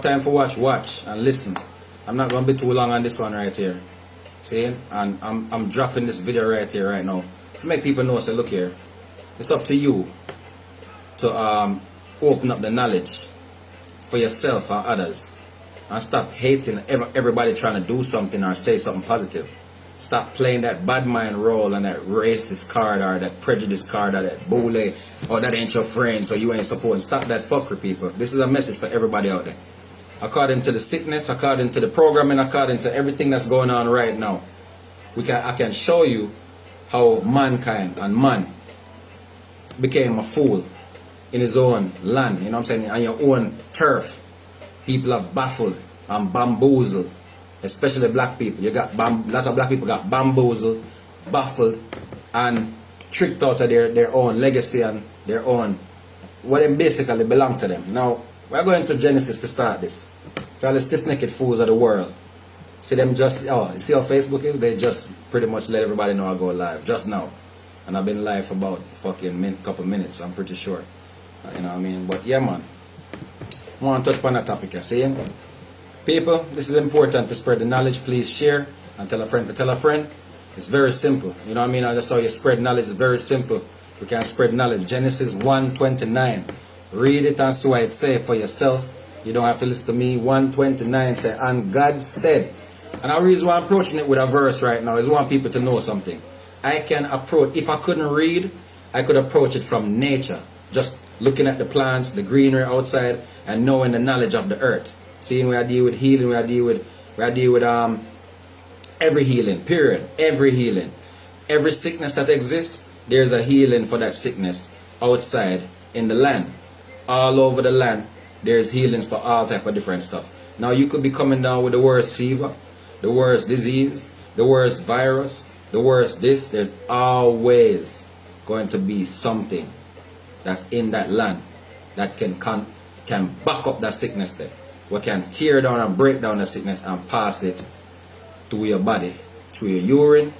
Time for watch and listen. I'm not gonna be too long on this one right here. See? And I'm dropping this video right here right now to make people know. Say, look here, it's up to you to open up the knowledge for yourself and others, and stop hating everybody trying to do something or say something positive. Stop playing that bad mind role and that racist card or that prejudice card or that bully or that ain't your friend so you ain't supporting. Stop that fuckery, people. This is a message for everybody out there. According to the sickness, according to the programming, according to everything that's going on right now, I can show you how mankind and man became a fool in his own land, you know what I'm saying, on your own turf. People have baffled and bamboozled, especially black people. You got a lot of black people got bamboozled, baffled, and tricked out of their own legacy and their own, what them basically belong to them. Now, we're going to Genesis to start this. For all the stiff-necked fools of the world, see them just, you see how Facebook is? They just pretty much let everybody know I go live just now. And I've been live for about fucking couple minutes, I'm pretty sure. You know what I mean? But yeah, man, I want to touch upon that topic. You see? People, this is important to spread the knowledge. Please share and tell a friend to tell a friend. It's very simple. You know what I mean? That's how you spread knowledge. It's very simple. We can spread knowledge. Genesis 1:29. Read it and see what it say for yourself. You don't have to listen to me. 1:29 say, and God said. And the reason why I'm approaching it with a verse right now is I want people to know something. I can approach, if I couldn't read, I could approach it from nature. Just looking at the plants, the greenery outside, and knowing the knowledge of the earth. Seeing where I deal with healing, where I deal with every healing, period. Every healing. Every sickness that exists, there's a healing for that sickness outside in the land. All over the land, there's healings for all type of different stuff. Now you could be coming down with the worst fever, the worst disease, the worst virus, the worst this. There's always going to be something that's in that land that can back up that sickness there. We can tear down and break down the sickness and pass it to your body through your urine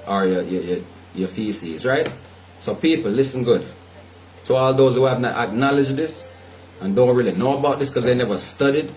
or your feces, right? So people, listen good. To all those who have not acknowledged this and don't really know about this because they never studied,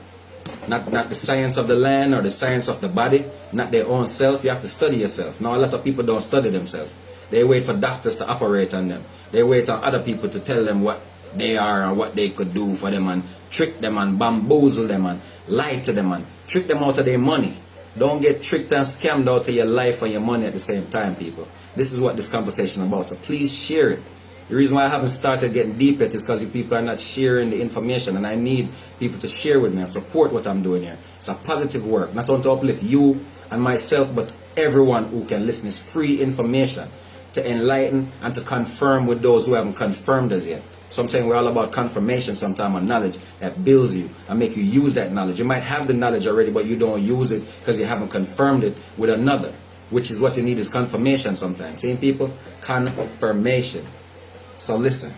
not the science of the land or the science of the body, not their own self. You have to study yourself. Now a lot of people don't study themselves. They wait for doctors to operate on them. They wait on other people to tell them what they are and what they could do for them, and trick them and bamboozle them and lie to them and trick them out of their money. Don't get tricked and scammed out of your life and your money at the same time, people. This is what this conversation is about, so please share it. The reason why I haven't started getting deep yet is because you people are not sharing the information, and I need people to share with me and support what I'm doing here. It's a positive work, not only to uplift you and myself, but everyone who can listen. It's free information to enlighten and to confirm with those who haven't confirmed us yet. So I'm saying we're all about confirmation sometimes, and knowledge that builds you and make you use that knowledge. You might have the knowledge already, but you don't use it because you haven't confirmed it with another, which is what you need, is confirmation sometimes. Seeing people? Confirmation. So listen,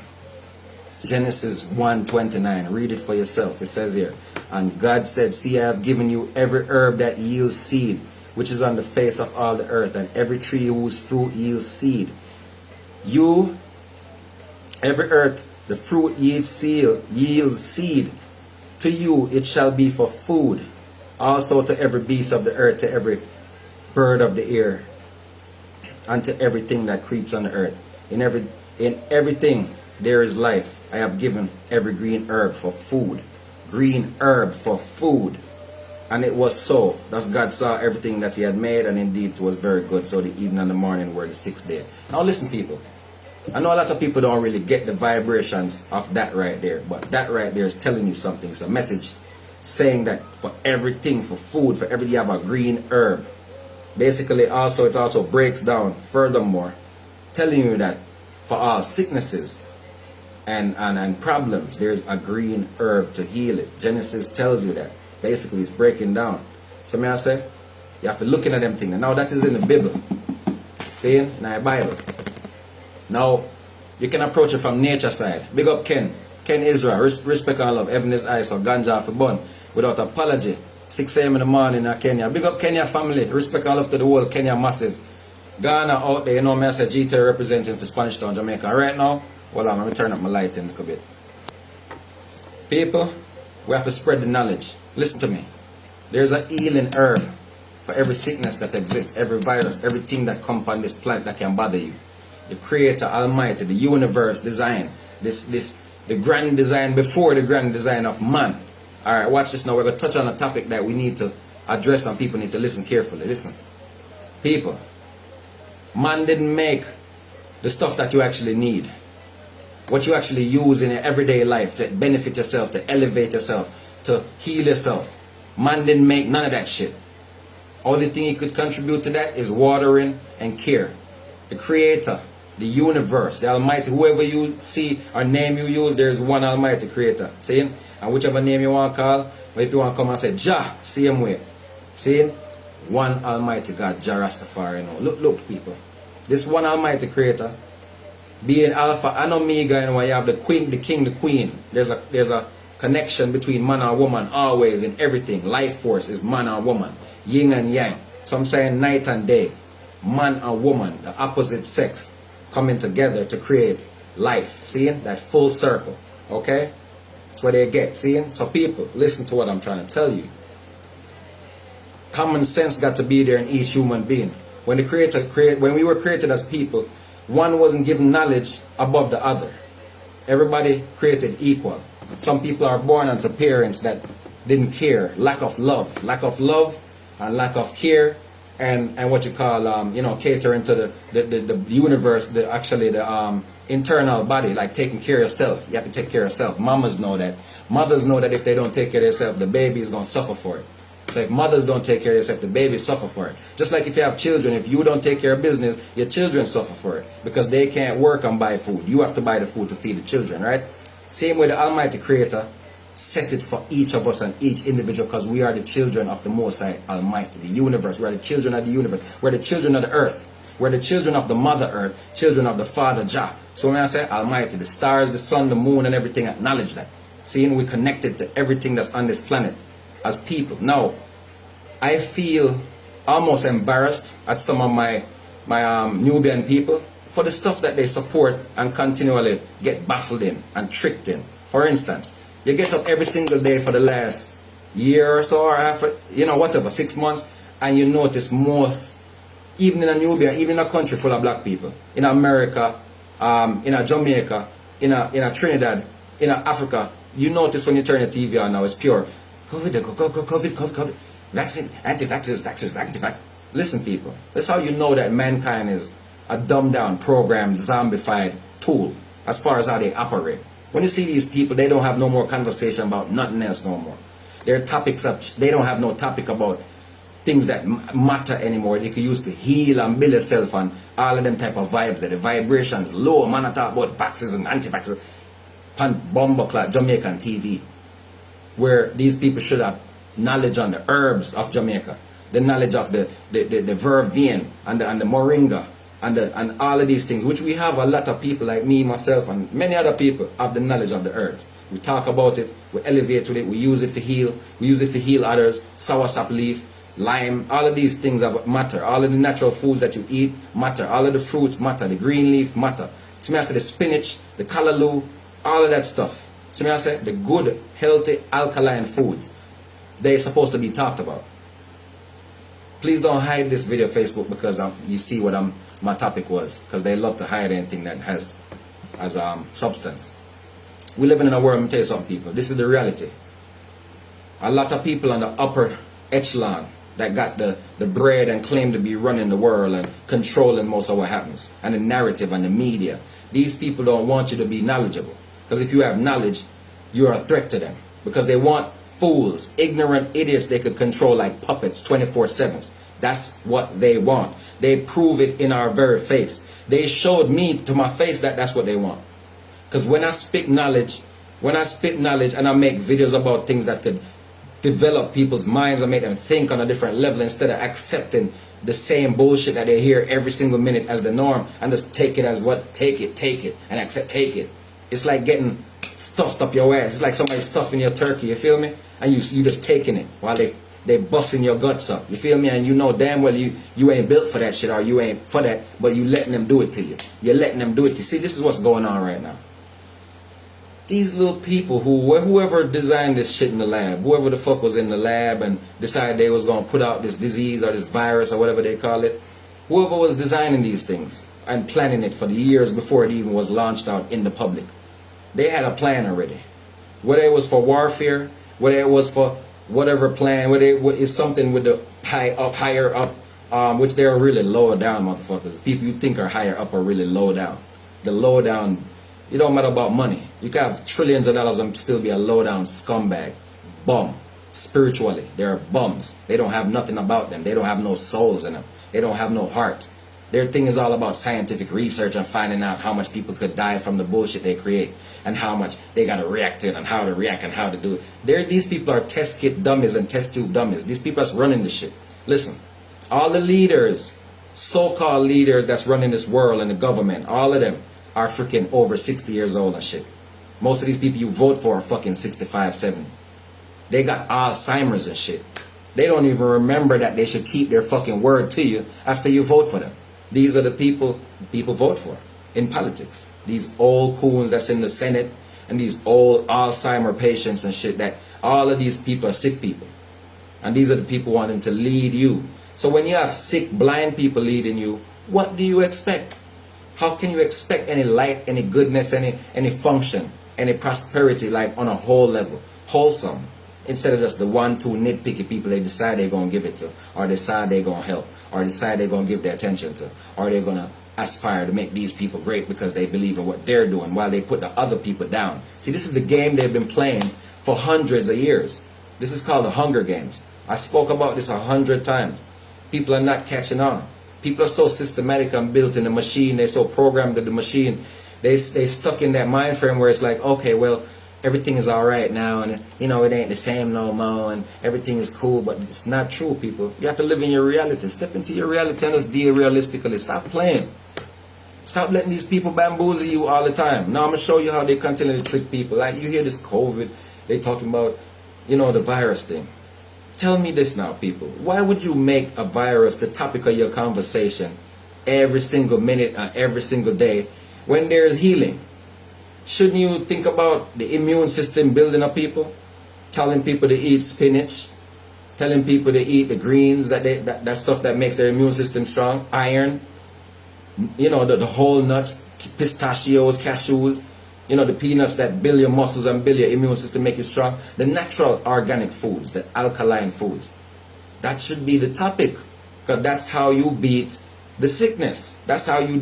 Genesis 1:29, read it for yourself. It says here, and God said, see, I have given you every herb that yields seed, which is on the face of all the earth, and every tree whose fruit yields seed. Every earth, the fruit yields seed. To you it shall be for food. Also to every beast of the earth, to every bird of the air, and to everything that creeps on the earth. In everything there is life. I have given every green herb for food. Green herb for food. And it was so. Thus God saw everything that he had made, and indeed it was very good. So the evening and the morning were the sixth day. Now listen, people. I know a lot of people don't really get the vibrations of that right there, but that right there is telling you something. It's a message saying that for everything, for food, for everything, you have a green herb. Basically, it also breaks down furthermore, telling you that for all sicknesses and problems, there's a green herb to heal it. Genesis tells you that. Basically, it's breaking down. So may I say, you have to look at them things. Now that is in the Bible. See, in the Bible. Now, you can approach it from nature side. Big up Ken Israel. Respect and love. Heaven is eyes, so ganja for bun. Without apology. 6 a.m. in the morning in Kenya. Big up Kenya family. Respect and love to the whole Kenya massive. Ghana out there, you know me, I said G-Terra representing for Spanish Town, Jamaica. Right now, hold on, let me turn up my light in a little bit. People, We have to spread the knowledge. Listen to me. There's a healing herb for every sickness that exists, every virus, everything that comes on this planet that can bother you. The Creator, Almighty, the universe design, the grand design before the grand design of man. Alright, watch this now. We're going to touch on a topic that we need to address and people need to listen carefully. Listen. People, man didn't make the stuff that you actually need. What you actually use in your everyday life to benefit yourself, to elevate yourself, to heal yourself. Man didn't make none of that shit. Only thing he could contribute to that is watering and care. The Creator, the universe, the Almighty, whoever you see or name you use, there is one Almighty Creator. See? And whichever name you want to call, but if you want to come and say Jah, same way. See? One Almighty God, Jah Rastafari. Look, people. This one Almighty Creator, being Alpha and Omega, and when you have the Queen, the King, the Queen, there's a connection between man and woman always in everything. Life force is man and woman, yin and yang. So I'm saying night and day, man and woman, the opposite sex, coming together to create life. Seeing that full circle, okay? That's what they get. Seeing? So people, listen to what I'm trying to tell you. Common sense got to be there in each human being. When the Creator when we were created as people, one wasn't given knowledge above the other. Everybody created equal. Some people are born into parents that didn't care. Lack of love and lack of care, and what you call catering to the universe, the internal body, like taking care of yourself. You have to take care of yourself. Mamas know that. Mothers know that if they don't take care of themselves, the baby is going to suffer for it. So if mothers don't take care of yourself, the baby suffer for it. Just like if you have children, if you don't take care of business, your children suffer for it. Because they can't work and buy food. You have to buy the food to feed the children, right? Same way the Almighty Creator set it for each of us and each individual, because we are the children of the Most High Almighty, the universe. We are the children of the universe. We're the children of the earth. We're the children of the Mother Earth, children of the Father Jah. So when I say Almighty, the stars, the sun, the moon, and everything acknowledge that. Seeing we connected to everything that's on this planet as people. Now, I feel almost embarrassed at some of my Nubian people for the stuff that they support and continually get baffled in and tricked in. For instance, you get up every single day for the last year or so, or after, whatever, 6 months, and you notice most, even in a Nubia, even in a country full of black people, in America, in a Jamaica, in a Trinidad, in a Africa, you notice when you turn your TV on now, it's pure COVID, vaccine, anti-vaxxers, anti-vax. Listen, people, that's how you know that mankind is a dumbed down, programmed, zombified tool as far as how they operate. When you see these people, they don't have no more conversation about nothing else no more. Their topics they don't have no topic about things that matter anymore. They could use to heal and build yourself and all of them type of vibes, that the vibrations low. Man, I talk about vaxxers and anti-vaxxers. Pan Bomboclat Jamaican TV, where these people should have knowledge on the herbs of Jamaica, the knowledge of the vervein and the moringa and all of these things, which we have a lot of people like me, myself, and many other people have the knowledge of the herbs. We talk about it, we elevate with it, we use it to heal, we use it to heal others. Soursop leaf, lime, all of these things matter. All of the natural foods that you eat matter. All of the fruits matter. The green leaf matter. So I say the spinach, the callaloo, all of that stuff. So I say the good, healthy, alkaline foods, they're supposed to be talked about. Please don't hide this video Facebook, because you see what my topic was, because they love to hide anything that has substance. We live in a world, let me tell you something, people. This is the reality. A lot of people on the upper echelon that got the bread and claim to be running the world and controlling most of what happens, and the narrative and the media. These people don't want you to be knowledgeable, because if you have knowledge, you're a threat to them, because they want fools, ignorant idiots they could control like puppets 24/7. That's what they want. They prove it in our very face. They showed me to my face that that's what they want. Because when I spit knowledge and I make videos about things that could develop people's minds and make them think on a different level, instead of accepting the same bullshit that they hear every single minute as the norm and just take it as what, take it, and accept, take it. It's like getting stuffed up your ass. It's like somebody stuffing your turkey, you feel me? And you just taking it while they busting your guts up, you feel me? And you know damn well you ain't built for that shit, or you ain't for that, but you letting them do it to you. You're letting them do it to you. See, this is what's going on right now. these little people whoever designed this shit in the lab, whoever the fuck was in the lab and decided they was gonna put out this disease or this virus or whatever they call it, whoever was designing these things and planning it for the years before it even was launched out in the public, they had a plan already. Whether it was for warfare, whether it was for whatever plan, whether it is something with the higher up, which they're really low down motherfuckers. People you think are higher up are really low down. The low down, it don't matter about money. You can have trillions of dollars and still be a low down scumbag, bum. Spiritually, they're bums. They don't have nothing about them. They don't have no souls in them. They don't have no heart. Their thing is all about scientific research and finding out how much people could die from the bullshit they create and how much they gotta react to it and how to react and how to do it. These people are test kit dummies and test tube dummies. These people that's running this shit. Listen, all the leaders, so-called leaders that's running this world and the government, all of them are freaking over 60 years old and shit. Most of these people you vote for are fucking 65, 70. They got Alzheimer's and shit. They don't even remember that they should keep their fucking word to you after you vote for them. These are the people vote for in politics. These old coons that's in the Senate and these old Alzheimer patients and shit, that all of these people are sick people. And these are the people wanting to lead you. So when you have sick, blind people leading you, what do you expect? How can you expect any light, any goodness, any function, any prosperity, like on a whole level, wholesome, instead of just the 1-2 nitpicky people they decide they're going to give it to, or decide they're going to help, or decide they're going to give their attention to, or they're going to aspire to make these people great because they believe in what they're doing while they put the other people down. See, this is the game they've been playing for hundreds of years. This is called the Hunger Games. I spoke about this 100 times. People are not catching on. People are so systematic and built in the machine. They're so programmed to the machine. They stuck in that mind frame where it's like, okay, well, everything is all right now, and you know it ain't the same no more, and everything is cool. But it's not true, people. You have to live in your reality. Step into your reality and just deal realistically. Stop playing. Stop letting these people bamboozle you all the time. Now I'm gonna show you how they continue to trick people. Like you hear this COVID, they talking about, you know, the virus thing. Tell me this now, people. Why would you make a virus the topic of your conversation every single minute and every single day when there's healing? Shouldn't you think about the immune system building up people? Telling people to eat spinach, telling people to eat the greens, that stuff that makes their immune system strong, iron, you know, the whole nuts, pistachios, cashews, you know, the peanuts that build your muscles and build your immune system, make you strong. The natural organic foods, the alkaline foods. That should be the topic, because that's how you beat the sickness. That's how you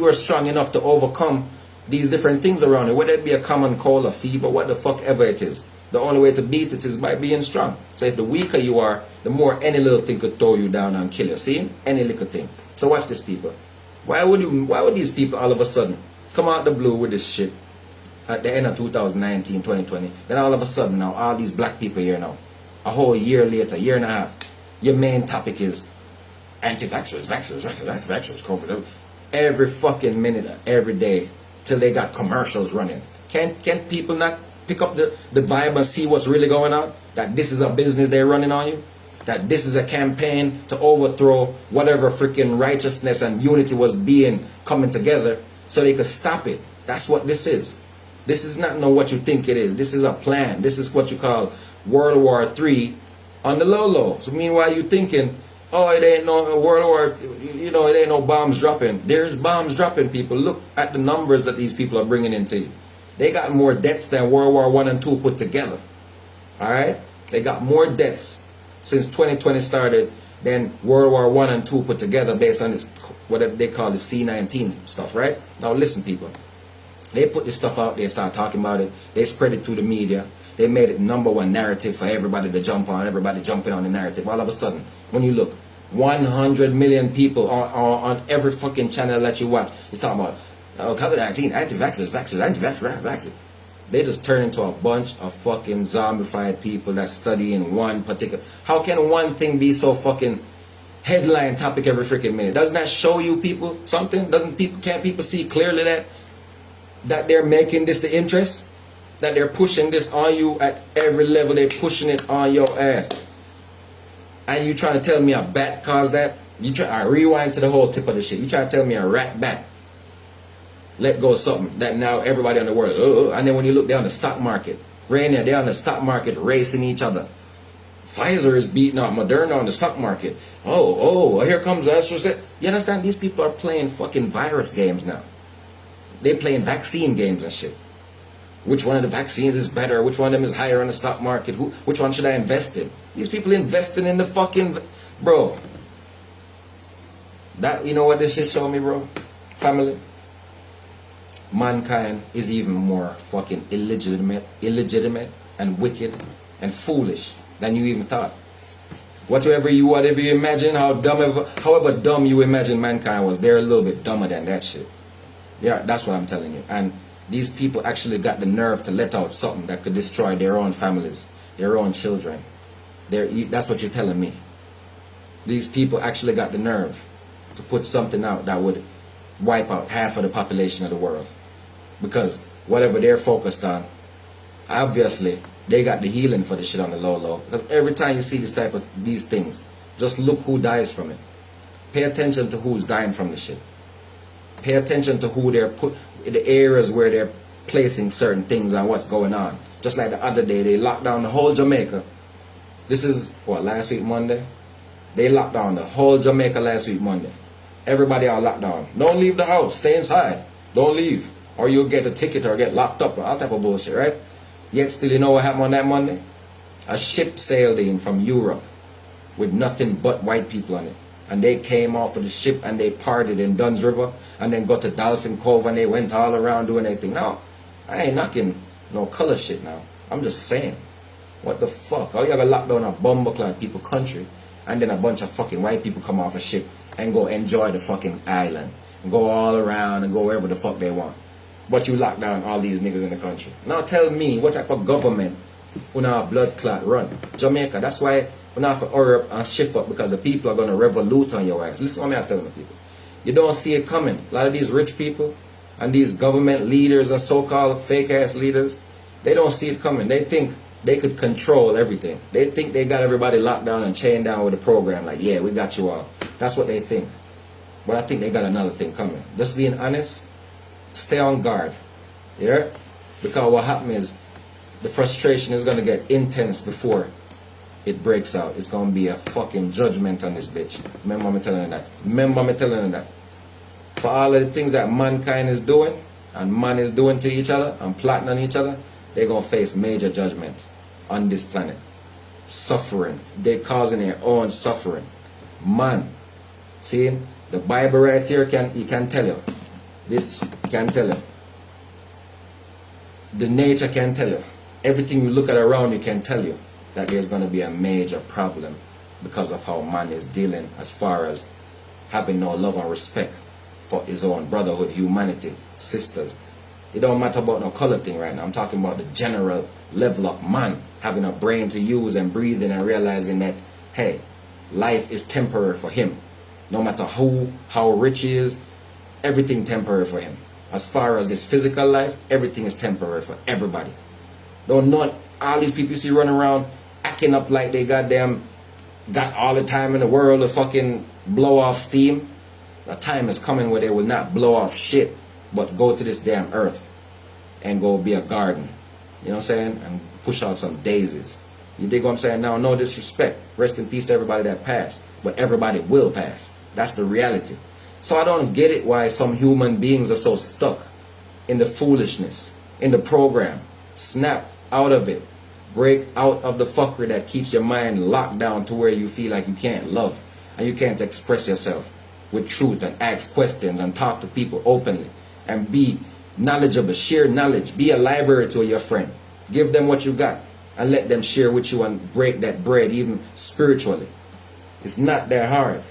are strong enough to overcome these different things around you, whether it be a common cold, a fever, what the fuck ever it is. The only way to beat it is by being strong. So if the weaker you are, the more any little thing could throw you down and kill you. See? Any little thing. So watch this, people. Why would these people all of a sudden come out the blue with this shit at the end of 2019, 2020? Then all of a sudden now, all these black people here now, a whole year later, year and a half, your main topic is anti-vaxxers, vaxxers, COVID. Every fucking minute, every day, till they got commercials running. Can't people not pick up the vibe and see what's really going on? That this is a business they're running on you? That this is a campaign to overthrow whatever freaking righteousness and unity was being coming together so they could stop it. That's what this is. This is not what you think it is. This is a plan. This is what you call World War III on the low. So meanwhile you thinking, oh, it ain't no World War, you know, it ain't no bombs dropping. There's bombs dropping, people. Look at the numbers that these people are bringing into you. They got more deaths than World War I and II put together. Alright? They got more deaths since 2020 started than World War I and II put together based on this, whatever they call the C-19 stuff, right? Now listen, people. They put this stuff out, they start talking about it, they spread it through the media, they made it #1 narrative for everybody to jump on, everybody jumping on the narrative. All of a sudden, when you look, 100 million people on every fucking channel that you watch is talking about COVID-19, anti-vaxxers, vaxxers. They just turn into a bunch of fucking zombified people that study in one particular. How can one thing be so fucking headline topic every freaking minute? Doesn't that show you people something? Can't people see clearly that they're making this the interest? That they're pushing this on you at every level, they're pushing it on your ass. And you trying to tell me a bat caused that? I rewind to the whole tip of the shit. You trying to tell me a rat bat let go of something that now everybody in the world, and then when you look down the stock market, Rainier, they're on the stock market racing each other. Pfizer is beating out Moderna on the stock market. Oh, here comes AstraZeneca. You understand? These people are playing fucking virus games now. They're playing vaccine games and shit. Which one of the vaccines is better? Which one of them is higher on the stock market? Which one should I invest in? These people investing in the fucking... Bro. That, you know what this shit showed me, bro? Family. Mankind is even more fucking illegitimate and wicked and foolish than you even thought. Whatever you imagine, however dumb you imagine mankind was, they're a little bit dumber than that shit. Yeah, that's what I'm telling you. And these people actually got the nerve to let out something that could destroy their own families, their own children. That's what you're telling me. These people actually got the nerve to put something out that would wipe out half of the population of the world. Because whatever they're focused on, obviously, they got the healing for the shit on the low. Because every time you see this type of these things, just look who dies from it. Pay attention to who's dying from the shit. Pay attention to who they're the areas where they're placing certain things and what's going on. Just like the other day, they locked down the whole Jamaica. This is, what, last week Monday? They locked down the whole Jamaica last week Monday. Everybody on lockdown. Don't leave the house. Stay inside. Don't leave. Or you'll get a ticket or get locked up. All type of bullshit, right? Yet still, you know what happened on that Monday? A ship sailed in from Europe with nothing but white people on it. And they came off of the ship and they partied in Dunn's River and then got to Dolphin Cove and they went all around doing anything. Now, I ain't knocking no color shit now. I'm just saying. What the fuck? How you ever lock down a bumbleclad people country and then a bunch of fucking white people come off a ship and go enjoy the fucking island and go all around and go wherever the fuck they want? But you lock down all these niggas in the country. Now tell me what type of government when our blood clot run? Jamaica. That's why we have to hurry up and shift up, because the people are going to revolute on your ass. Listen to what I'm telling the people. You don't see it coming. A lot of these rich people and these government leaders and so-called fake-ass leaders, they don't see it coming. They think they could control everything. They think they got everybody locked down and chained down with a program. Like, yeah, we got you all. That's what they think. But I think they got another thing coming. Just being honest, stay on guard. Yeah? Because what happens is the frustration is going to get intense before it breaks out. It's going to be a fucking judgment on this bitch. Remember me telling you that. Remember me telling you that. For all of the things that mankind is doing and man is doing to each other and plotting on each other, they're going to face major judgment on this planet. Suffering. They're causing their own suffering. Man. See? The Bible right here can tell you. This can tell you. The nature can tell you. Everything you look at around you can tell you that there's going to be a major problem because of how man is dealing as far as having no love and respect for his own brotherhood, humanity, sisters. It don't matter about no color thing right now. I'm talking about the general level of man having a brain to use and breathing and realizing that, hey, life is temporary for him. No matter how rich he is, everything temporary for him. As far as this physical life, everything is temporary for everybody. Don't not all these people you see running around acting up like they got all the time in the world to fucking blow off steam. The time is coming where they will not blow off shit, but go to this damn earth and go be a garden. You know what I'm saying? And push out some daisies. You dig what I'm saying? Now, no disrespect. Rest in peace to everybody that passed. But everybody will pass. That's the reality. So I don't get it why some human beings are so stuck in the foolishness, in the program. Snap out of it. Break out of the fuckery that keeps your mind locked down to where you feel like you can't love and you can't express yourself with truth and ask questions and talk to people openly and be knowledgeable. Share knowledge. Be a library to your friend. Give them what you got and let them share with you and break that bread even spiritually. It's not that hard.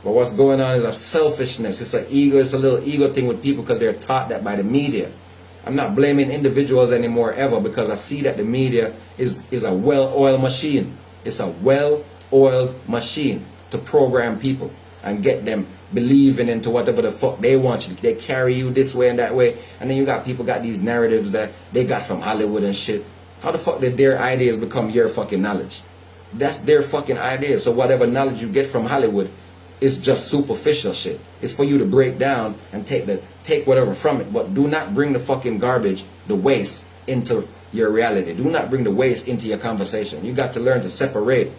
But what's going on is a selfishness. It's an ego. It's a little ego thing with people because they're taught that by the media. I'm not blaming individuals anymore ever, because I see that the media is a well-oiled machine. It's a well-oiled machine to program people and get them believing into whatever the fuck they want you to. They carry you this way and that way. And then you got people got these narratives that they got from Hollywood and shit. How the fuck did their ideas become your fucking knowledge? That's their fucking ideas. So whatever knowledge you get from Hollywood, It's just superficial shit. It's for you to break down and take whatever from it, but do not bring the fucking garbage, the waste, into your reality. Do not bring the waste into your conversation. You got to learn to separate.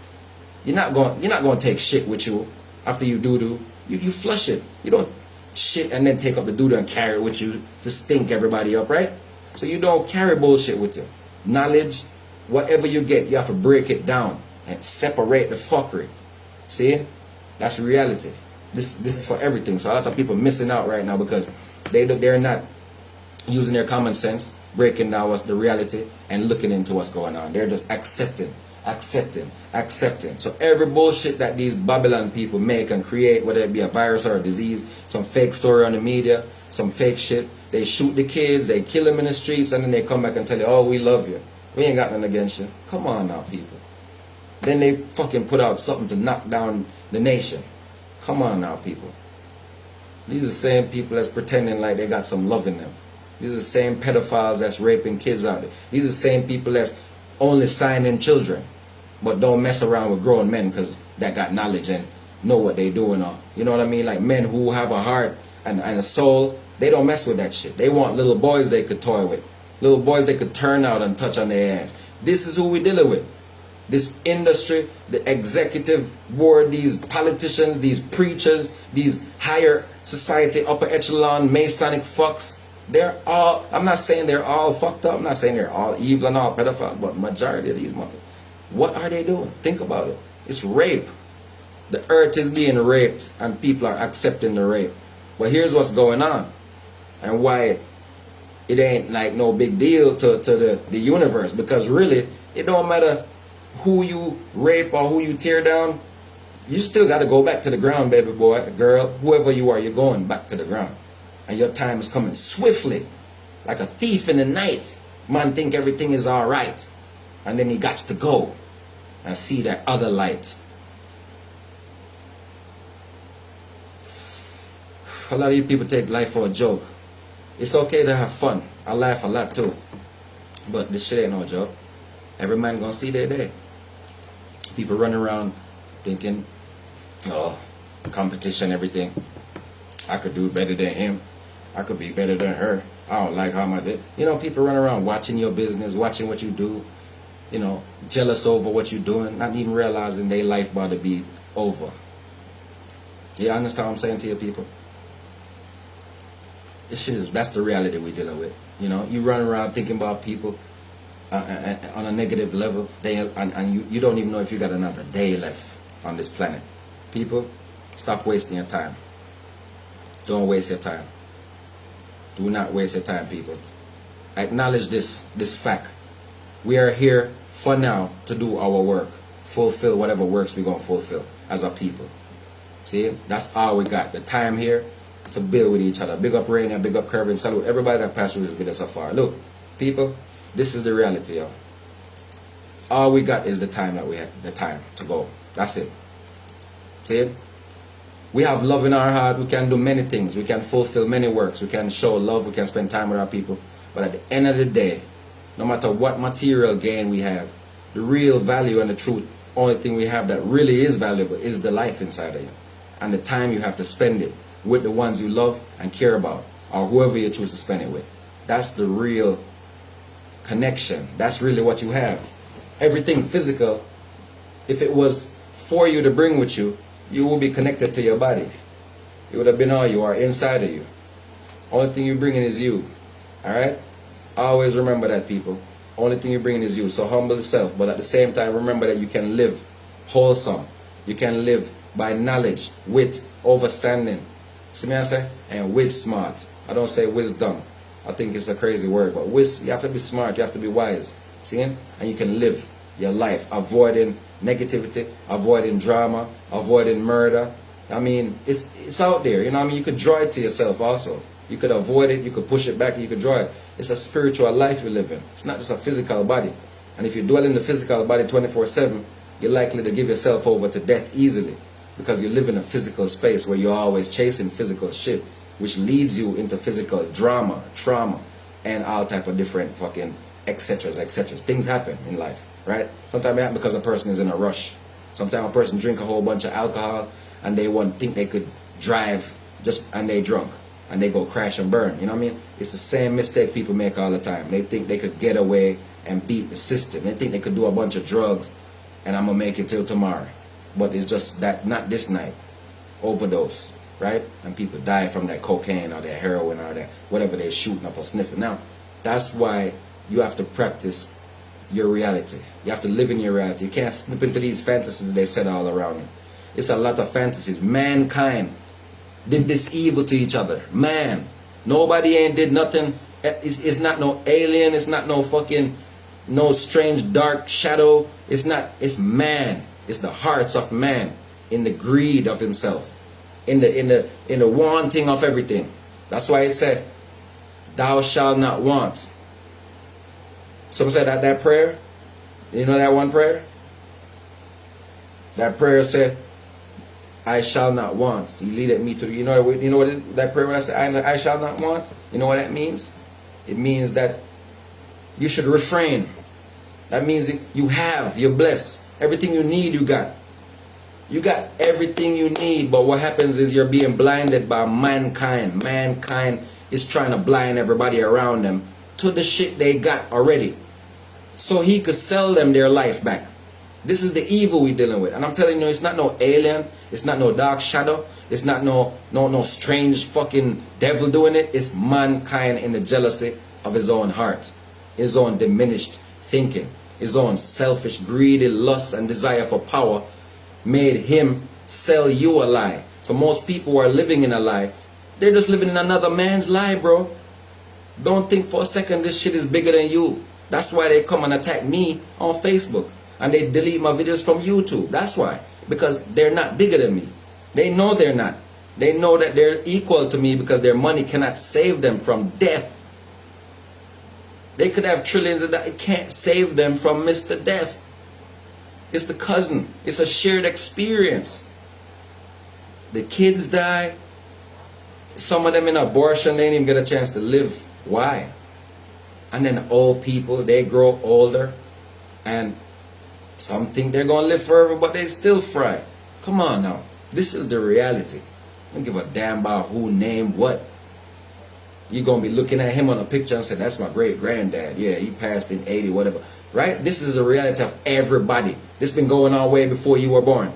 You're not going to take shit with you after you doo-doo. You flush it. You don't shit and then take up the doo-doo and carry it with you to stink everybody up, right? So you don't carry bullshit with you. Knowledge, whatever you get, you have to break it down and separate the fuckery. See? That's reality. This is for everything. So a lot of people missing out right now because they're not using their common sense, breaking down what's the reality and looking into what's going on. They're just accepting. So every bullshit that these Babylon people make and create, whether it be a virus or a disease, some fake story on the media, some fake shit, they shoot the kids, they kill them in the streets, and then they come back and tell you, oh, we love you. We ain't got nothing against you. Come on now, people. Then they fucking put out something to knock down the nation. Come on now, people. These are the same people that's pretending like they got some love in them. These are the same pedophiles that's raping kids out there. These are the same people that's only signing children, but don't mess around with grown men because they got knowledge and know what they doing. You know what I mean? Like men who have a heart and a soul, they don't mess with that shit. They want little boys they could toy with. Little boys they could turn out and touch on their ass. This is who we dealing with. This industry, the executive board, these politicians, these preachers, these higher society, upper echelon, Masonic fucks. They're all, I'm not saying they're all fucked up. I'm not saying they're all evil and all pedophiles, but majority of these motherfuckers, what are they doing? Think about it. It's rape. The earth is being raped and people are accepting the rape. But here's what's going on and why it ain't like no big deal to the universe, because really it don't matter who you rape or who you tear down. You still got to go back to the ground, baby boy, girl, whoever you are, you're going back to the ground. And your time is coming swiftly, like a thief in the night. Man think everything is all right, and then he got to go and see that other light. A lot of you people take life for a joke. It's okay to have fun. I laugh a lot too, but this shit ain't no joke. Every man gonna see their day. People running around thinking, oh, competition, everything. I could do better than him. I could be better than her. I don't like how I did. You know, people run around watching your business, watching what you do, you know, jealous over what you're doing, not even realizing their life about to be over. You understand what I'm saying to you people? This shit is, that's the reality we're dealing with. You know, you run around thinking about people on a negative level, and you don't even know if you got another day left on this planet. People, stop wasting your time. Don't waste your time. Do not waste your time, people. Acknowledge this fact. We are here for now to do our work. Fulfill whatever works we're going to fulfill as a people. See? That's all we got. The time here to build with each other. Big up Rainier, big up Kervin. Salute everybody that passed through this video so far. Look, people, this is the reality, yo. All we got is the time that we have, the time to go. That's it. See it? We have love in our heart. We can do many things. We can fulfill many works. We can show love. We can spend time with our people. But at the end of the day, no matter what material gain we have, the real value and the truth, only thing we have that really is valuable is the life inside of you. And the time you have to spend it with the ones you love and care about, or whoever you choose to spend it with. That's the real connection. That's really what you have. Everything physical, if it was for you to bring with you, you will be connected to your body. It would have been all you are inside of you. Only thing you bring in is you. Alright? Always remember that, people. Only thing you bring in is you. So humble yourself, but at the same time remember that you can live wholesome. You can live by knowledge, wit, overstanding. See me I say? And wit smart. I don't say wisdom. I think it's a crazy word, but you have to be smart, you have to be wise. See? And you can live your life avoiding negativity, avoiding drama, avoiding murder. I mean, it's out there, you know what I mean? You could draw it to yourself also. You could avoid it, you could push it back, you could draw it. It's a spiritual life you live in. It's not just a physical body. And if you dwell in the physical body 24/7, you're likely to give yourself over to death easily, because you live in a physical space where you're always chasing physical shit, which leads you into physical drama, trauma, and all type of different fucking etc. Things happen in life, right? Sometimes it happens because a person is in a rush. Sometimes a person drink a whole bunch of alcohol and they want think they could drive and they drunk and they go crash and burn. You know what I mean? It's the same mistake people make all the time. They think they could get away and beat the system. They think they could do a bunch of drugs and I'm gonna make it till tomorrow. But it's just that not this night. Overdose, right? And people die from that cocaine or that heroin or that whatever they're shooting up or sniffing. Now, that's why you have to practice your reality. You have to live in your reality. You can't slip into these fantasies they set all around you. It's a lot of fantasies. Mankind did this evil to each other. Man. Nobody ain't did nothing. It's not no alien. It's not no fucking no strange dark shadow. It's not. It's man. It's the hearts of man in the greed of himself, in the wanting of everything. That's why it said, "Thou shalt not want." Someone said that prayer. You know that one prayer? That prayer said, "I shall not want. He leadeth me to." You know what that prayer when I say, "I shall not want." You know what that means? It means that you should refrain. That means you have, you're blessed. Everything you need, you got. You got everything you need, but what happens is you're being blinded by mankind. Mankind is trying to blind everybody around them to the shit they got already, so he could sell them their life back. This is the evil we're dealing with. And I'm telling you, it's not no alien, it's not no dark shadow, it's not no strange fucking devil doing it. It's mankind in the jealousy of his own heart, his own diminished thinking, his own selfish, greedy lust and desire for power made him sell you a lie. So most people who are living in a lie, they're just living in another man's lie, bro. Don't think for a second this shit is bigger than you. That's why they come and attack me on Facebook. And they delete my videos from YouTube. That's why. Because they're not bigger than me. They know they're not. They know that they're equal to me because their money cannot save them from death. They could have trillions of dollars. It can't save them from Mr. Death. It's the cousin. It's a shared experience. The kids die. Some of them in abortion, they didn't even get a chance to live. Why? And then old people, they grow older. And some think they're going to live forever, but they still fry. Come on now. This is the reality. Don't give a damn about who named what. You're going to be looking at him on a picture and saying, "That's my great-granddad. Yeah, he passed in 80, whatever." Right? This is the reality of everybody. This been going on way before you were born.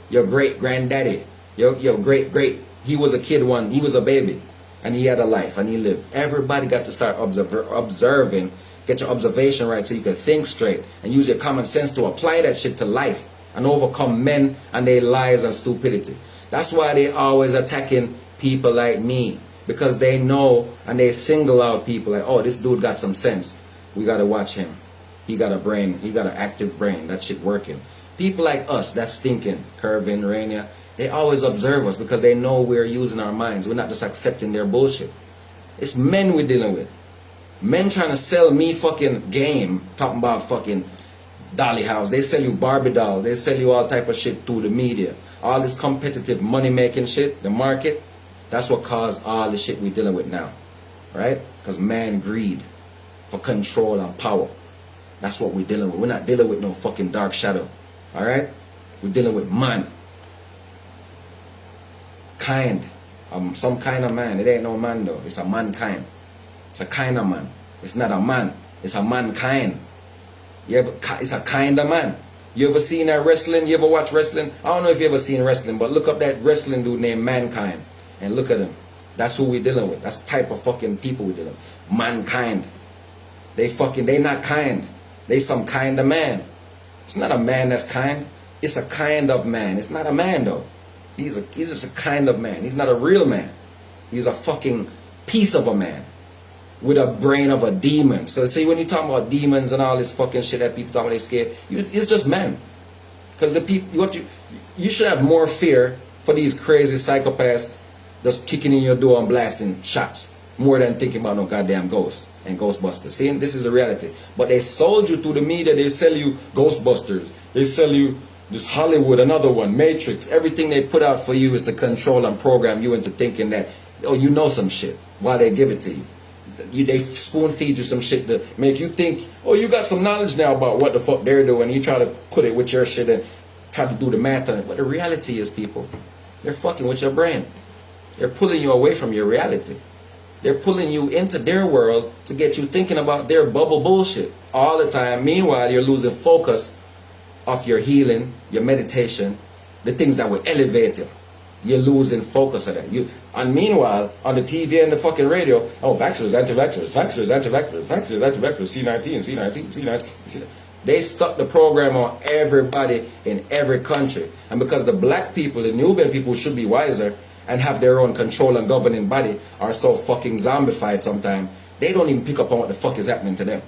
Your great-granddaddy. Your great-great. He was a kid he was a baby. And he had a life and he lived. Everybody got to start observing. Get your observation right so you can think straight. And use your common sense to apply that shit to life. And overcome men and their lies and stupidity. That's why they always attacking people like me. Because they know and they single out people like, "Oh, this dude got some sense. We got to watch him. He got a brain. He got an active brain. That shit working." People like us that's thinking, Kervin, Rainier, they always observe us because they know we're using our minds. We're not just accepting their bullshit. It's men we're dealing with. Men trying to sell me fucking game, talking about fucking dolly house. They sell you Barbie dolls. They sell you all type of shit through the media. All this competitive money making shit, the market. That's what caused all the shit we're dealing with now. Right? Because man greed for control and power. That's what we're dealing with. We're not dealing with no fucking dark shadow. Alright? We're dealing with man. Kind. Some kind of man. It ain't no man though. It's a mankind. It's a kind of man. It's not a man. It's a mankind. It's a kind of man. You ever seen that wrestling? You ever watch wrestling? I don't know if you ever seen wrestling, but look up that wrestling dude named Mankind. And look at him. That's who we're dealing with. That's the type of fucking people we're dealing with. Mankind. They not kind. They some kind of man. It's not a man that's kind. It's a kind of man. It's not a man though. He's just a kind of man. He's not a real man. He's a fucking piece of a man with a brain of a demon. So see, when you talk about demons and all this fucking shit that people talk about they scared, it's just men. Because the people, you should have more fear for these crazy psychopaths just kicking in your door and blasting shots more than thinking about no goddamn ghosts and Ghostbusters. See, this is the reality. But they sold you through the media. They sell you Ghostbusters. They sell you this Hollywood, another one, Matrix. Everything they put out for you is to control and program you into thinking that, oh, you know some shit while they give it to you. They spoon feed you some shit to make you think, oh, you got some knowledge now about what the fuck they're doing. You try to put it with your shit, and try to do the math on it. But the reality is, people, they're fucking with your brain. They're pulling you away from your reality. They're pulling you into their world to get you thinking about their bubble bullshit all the time. Meanwhile, you're losing focus of your healing, your meditation, the things that will elevate you. You're losing focus of that. And meanwhile, on the TV and the fucking radio, oh, vaxxers, anti-vaxxers, vaxxers, anti-vaxxers, vaxxers, anti-vaxxers, C19, C19, C19. They stuck the program on everybody in every country. And because the black people, the Nubian people who should be wiser and have their own control and governing body are so fucking zombified sometimes, they don't even pick up on what the fuck is happening to them.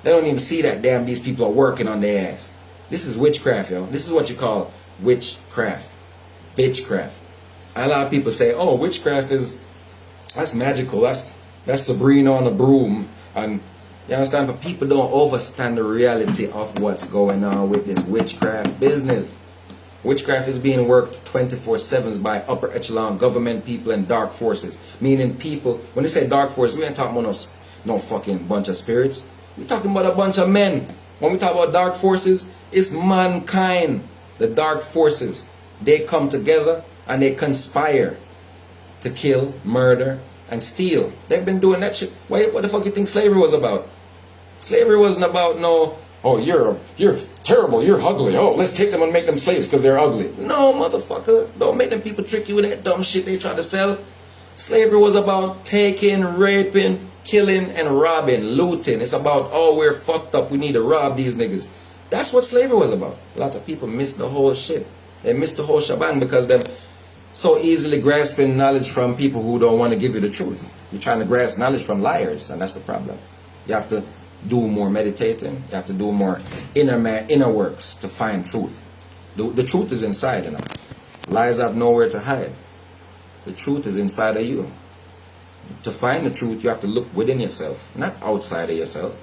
They don't even see that damn these people are working on their ass. This is witchcraft, yo. This is what you call witchcraft. Bitchcraft. And a lot of people say, oh, witchcraft that's magical. That's Sabrina on a broom. And you understand? But people don't understand the reality of what's going on with this witchcraft business. Witchcraft is being worked 24/7 by upper echelon government people and dark forces. Meaning people, when they say dark forces, we ain't talking about no fucking bunch of spirits. We're talking about a bunch of men. When we talk about dark forces, it's mankind. The dark forces, they come together and they conspire to kill, murder, and steal. They've been doing that shit. What the fuck you think slavery was about? Slavery wasn't about no, oh, you're terrible, you're ugly. Oh, let's take them and make them slaves because they're ugly. No, motherfucker. Don't make them people trick you with that dumb shit they try to sell. Slavery was about taking, raping, killing, and robbing, looting. It's about, oh, we're fucked up, we need to rob these niggas. That's what slavery was about. A lot of people miss the whole shit. They miss the whole shebang because them so easily grasping knowledge from people who don't want to give you the truth. You're trying to grasp knowledge from liars, and that's the problem. You have to do more meditating. You have to do more inner works to find truth. The truth is inside, you know. Lies have nowhere to hide. The truth is inside of you. To find the truth, you have to look within yourself, not outside of yourself.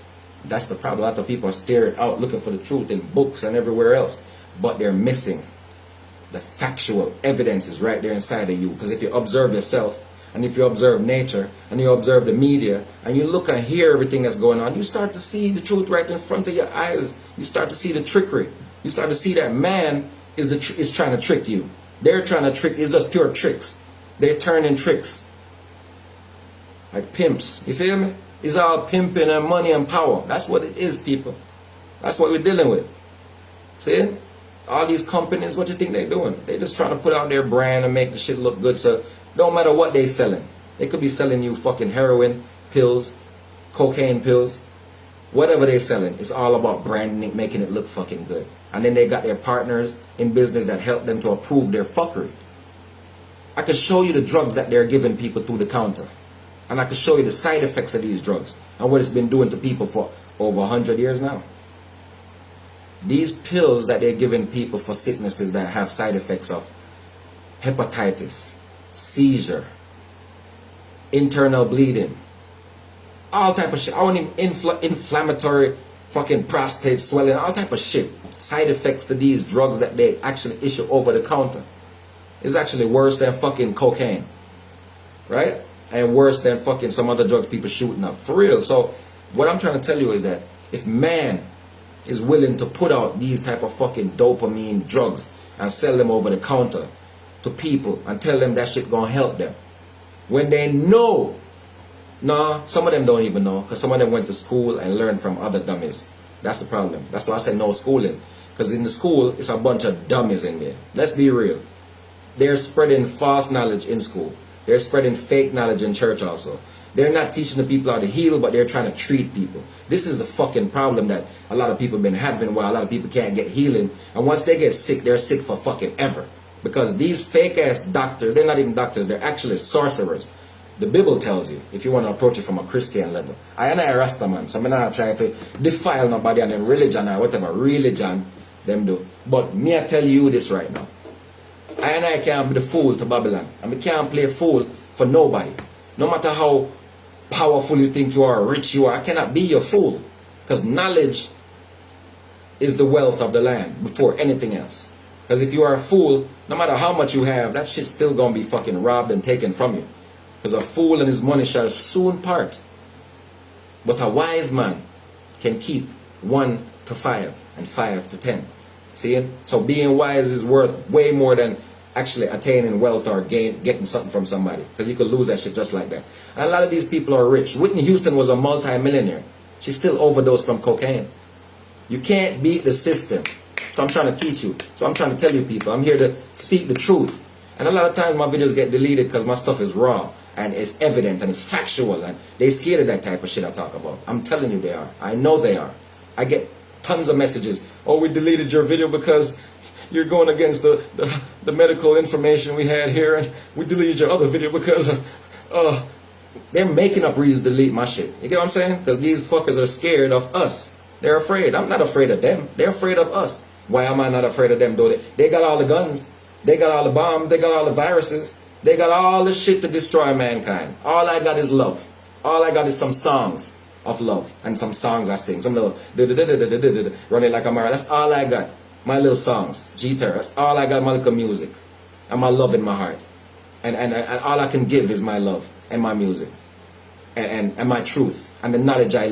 That's the problem. A lot of people are staring out looking for the truth in books and everywhere else, but they're missing the factual evidence is right there inside of you. Because if you observe yourself, and if you observe nature, and you observe the media, and you look and hear everything that's going on, you start to see the truth right in front of your eyes. You start to see the trickery. You start to see that man is trying to trick you. They're trying to trick. It's just pure tricks. They're turning tricks. Like pimps. You feel me? It's all pimping and money and power. That's what it is, people. That's what we're dealing with. See? All these companies, what you think they're doing? They're just trying to put out their brand and make the shit look good. So don't matter what they're selling. They could be selling you fucking heroin pills, cocaine pills, whatever they're selling. It's all about branding it, making it look fucking good. And then they got their partners in business that help them to approve their fuckery. I could show you the drugs that they're giving people through the counter. And I could show you the side effects of these drugs and what it's been doing to people for over 100 years now. These pills that they're giving people for sicknesses that have side effects of hepatitis, seizure, internal bleeding, all type of shit. I want inflammatory fucking prostate swelling, all type of shit. Side effects to these drugs that they actually issue over the counter is actually worse than fucking cocaine, right? And worse than fucking some other drugs people shooting up. For real. So what I'm trying to tell you is that if man is willing to put out these type of fucking dopamine drugs and sell them over the counter to people and tell them that shit gonna help them, when they know, nah, some of them don't even know, because some of them went to school and learned from other dummies. That's the problem. That's why I say no schooling, because in the school it's a bunch of dummies in there. Let's be real. They're spreading false knowledge in school. They're spreading fake knowledge in church also. They're not teaching the people how to heal, but they're trying to treat people. This is the fucking problem that a lot of people have been having, why a lot of people can't get healing. And once they get sick, they're sick for fucking ever. Because these fake ass doctors, they're not even doctors, they're actually sorcerers. The Bible tells you, if you want to approach it from a Christian level. I am a Rasta man, so I'm not trying to defile nobody and their religion or whatever religion them do. But me, I tell you this right now. I can't be the fool to Babylon. And I can't play fool for nobody. No matter how powerful you think you are, rich you are, I cannot be your fool. Because knowledge is the wealth of the land before anything else. Because if you are a fool, no matter how much you have, that shit's still going to be fucking robbed and taken from you. Because a fool and his money shall soon part. But a wise man can keep 1 to 5 and 5 to 10. See? So being wise is worth way more than actually attaining wealth or getting something from somebody. Because you could lose that shit just like that. And a lot of these people are rich. Whitney Houston was a multi-millionaire. She still overdosed from cocaine. You can't beat the system. So I'm trying to teach you. So I'm trying to tell you people. I'm here to speak the truth. And a lot of times my videos get deleted because my stuff is raw. And it's evident and it's factual. And they scared of that type of shit I talk about. I'm telling you they are. I know they are. I get tons of messages. Oh, we deleted your video because you're going against the medical information we had here. And we deleted your other video because they're making up reasons to delete my shit. You get what I'm saying? Because these fuckers are scared of us. They're afraid. I'm not afraid of them. They're afraid of us. Why am I not afraid of them? Though they got all the guns. They got all the bombs. They got all the viruses. They got all the shit to destroy mankind. All I got is love. All I got is some songs of love. And some songs I sing. Some little running like a marathon. That's all I got. My little songs. G-Terra. That's all I got. My little music. And my love in my heart. And all I can give is my love. And my music. And my truth. And the knowledge I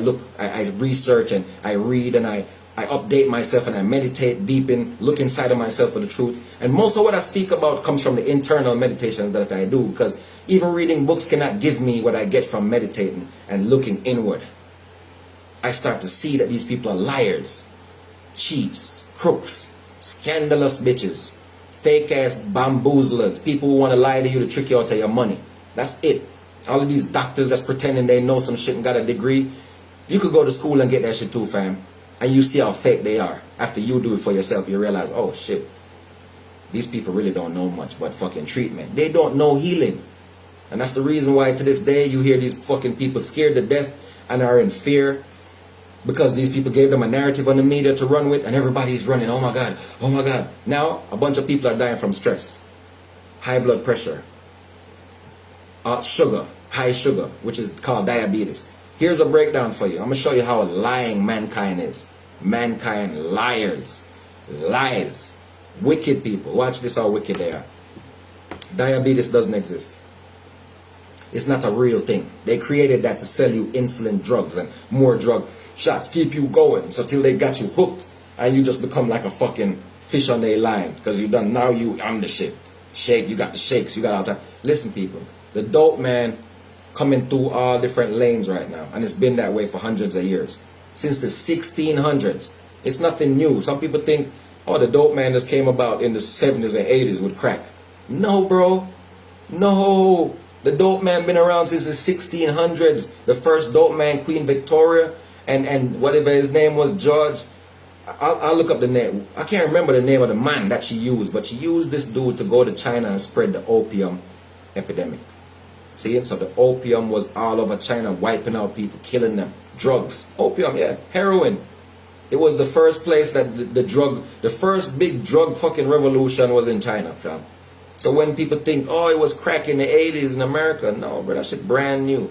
research and I read and I update myself and I meditate deep in, look inside of myself for the truth. And most of what I speak about comes from the internal meditation that I do, because even reading books cannot give me what I get from meditating and looking inward. I start to see that these people are liars, cheats, crooks, scandalous bitches, fake ass bamboozlers, people who want to lie to you to trick you out of your money. That's it. All of these doctors that's pretending they know some shit and got a degree, you could go to school and get that shit too, fam. And you see how fake they are. After you do it for yourself, you realize, oh shit, these people really don't know much but fucking treatment. They don't know healing. And that's the reason why to this day you hear these fucking people scared to death and are in fear, because these people gave them a narrative on the media to run with, and everybody's running, oh my God, oh my God. Now, a bunch of people are dying from stress, high blood pressure, sugar, high sugar, which is called diabetes. Here's a breakdown for you. I'm going to show you how lying mankind is. Mankind liars. Lies. Wicked people. Watch this how wicked they are. Diabetes doesn't exist. It's not a real thing. They created that to sell you insulin drugs and more drug shots. Keep you going. So till they got you hooked and you just become like a fucking fish on their line. Because you done, now you on the shit. Shake, you got the shakes, you got all the time. Listen people, the dope man coming through all different lanes right now, and it's been that way for hundreds of years, since the 1600s. It's nothing new. Some people think, oh, the dope man just came about in the 70s and 80s with crack. No, bro. No. The dope man been around since the 1600s. The first dope man, Queen Victoria, and whatever his name was, George. I'll look up the name. I can't remember the name of the man that she used, but she used this dude to go to China and spread the opium epidemic. See, so the opium was all over China, wiping out people, killing them. Drugs, opium, yeah, heroin. It was the first place that the first big drug fucking revolution was in China, fam. So when people think, oh, it was crack in the 80s in America, no, bro, that shit brand new.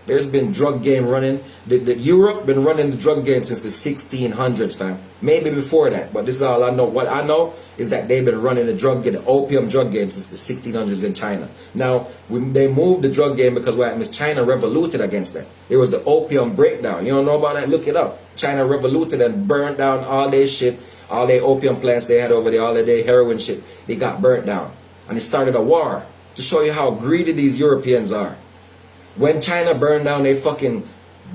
There's been drug game running. Europe been running the drug game since the 1600s, fam. Maybe before that, but this is all I know. What I know is that they've been running the drug game, the opium drug game, since the 1600s in China. Now, they moved the drug game because what happened is China revoluted against that. There was the opium breakdown. You don't know about that? Look it up. China revoluted and burned down all their shit, all their opium plants they had over there, all of their heroin shit. They got burnt down. And it started a war to show you how greedy these Europeans are. When China burned down their fucking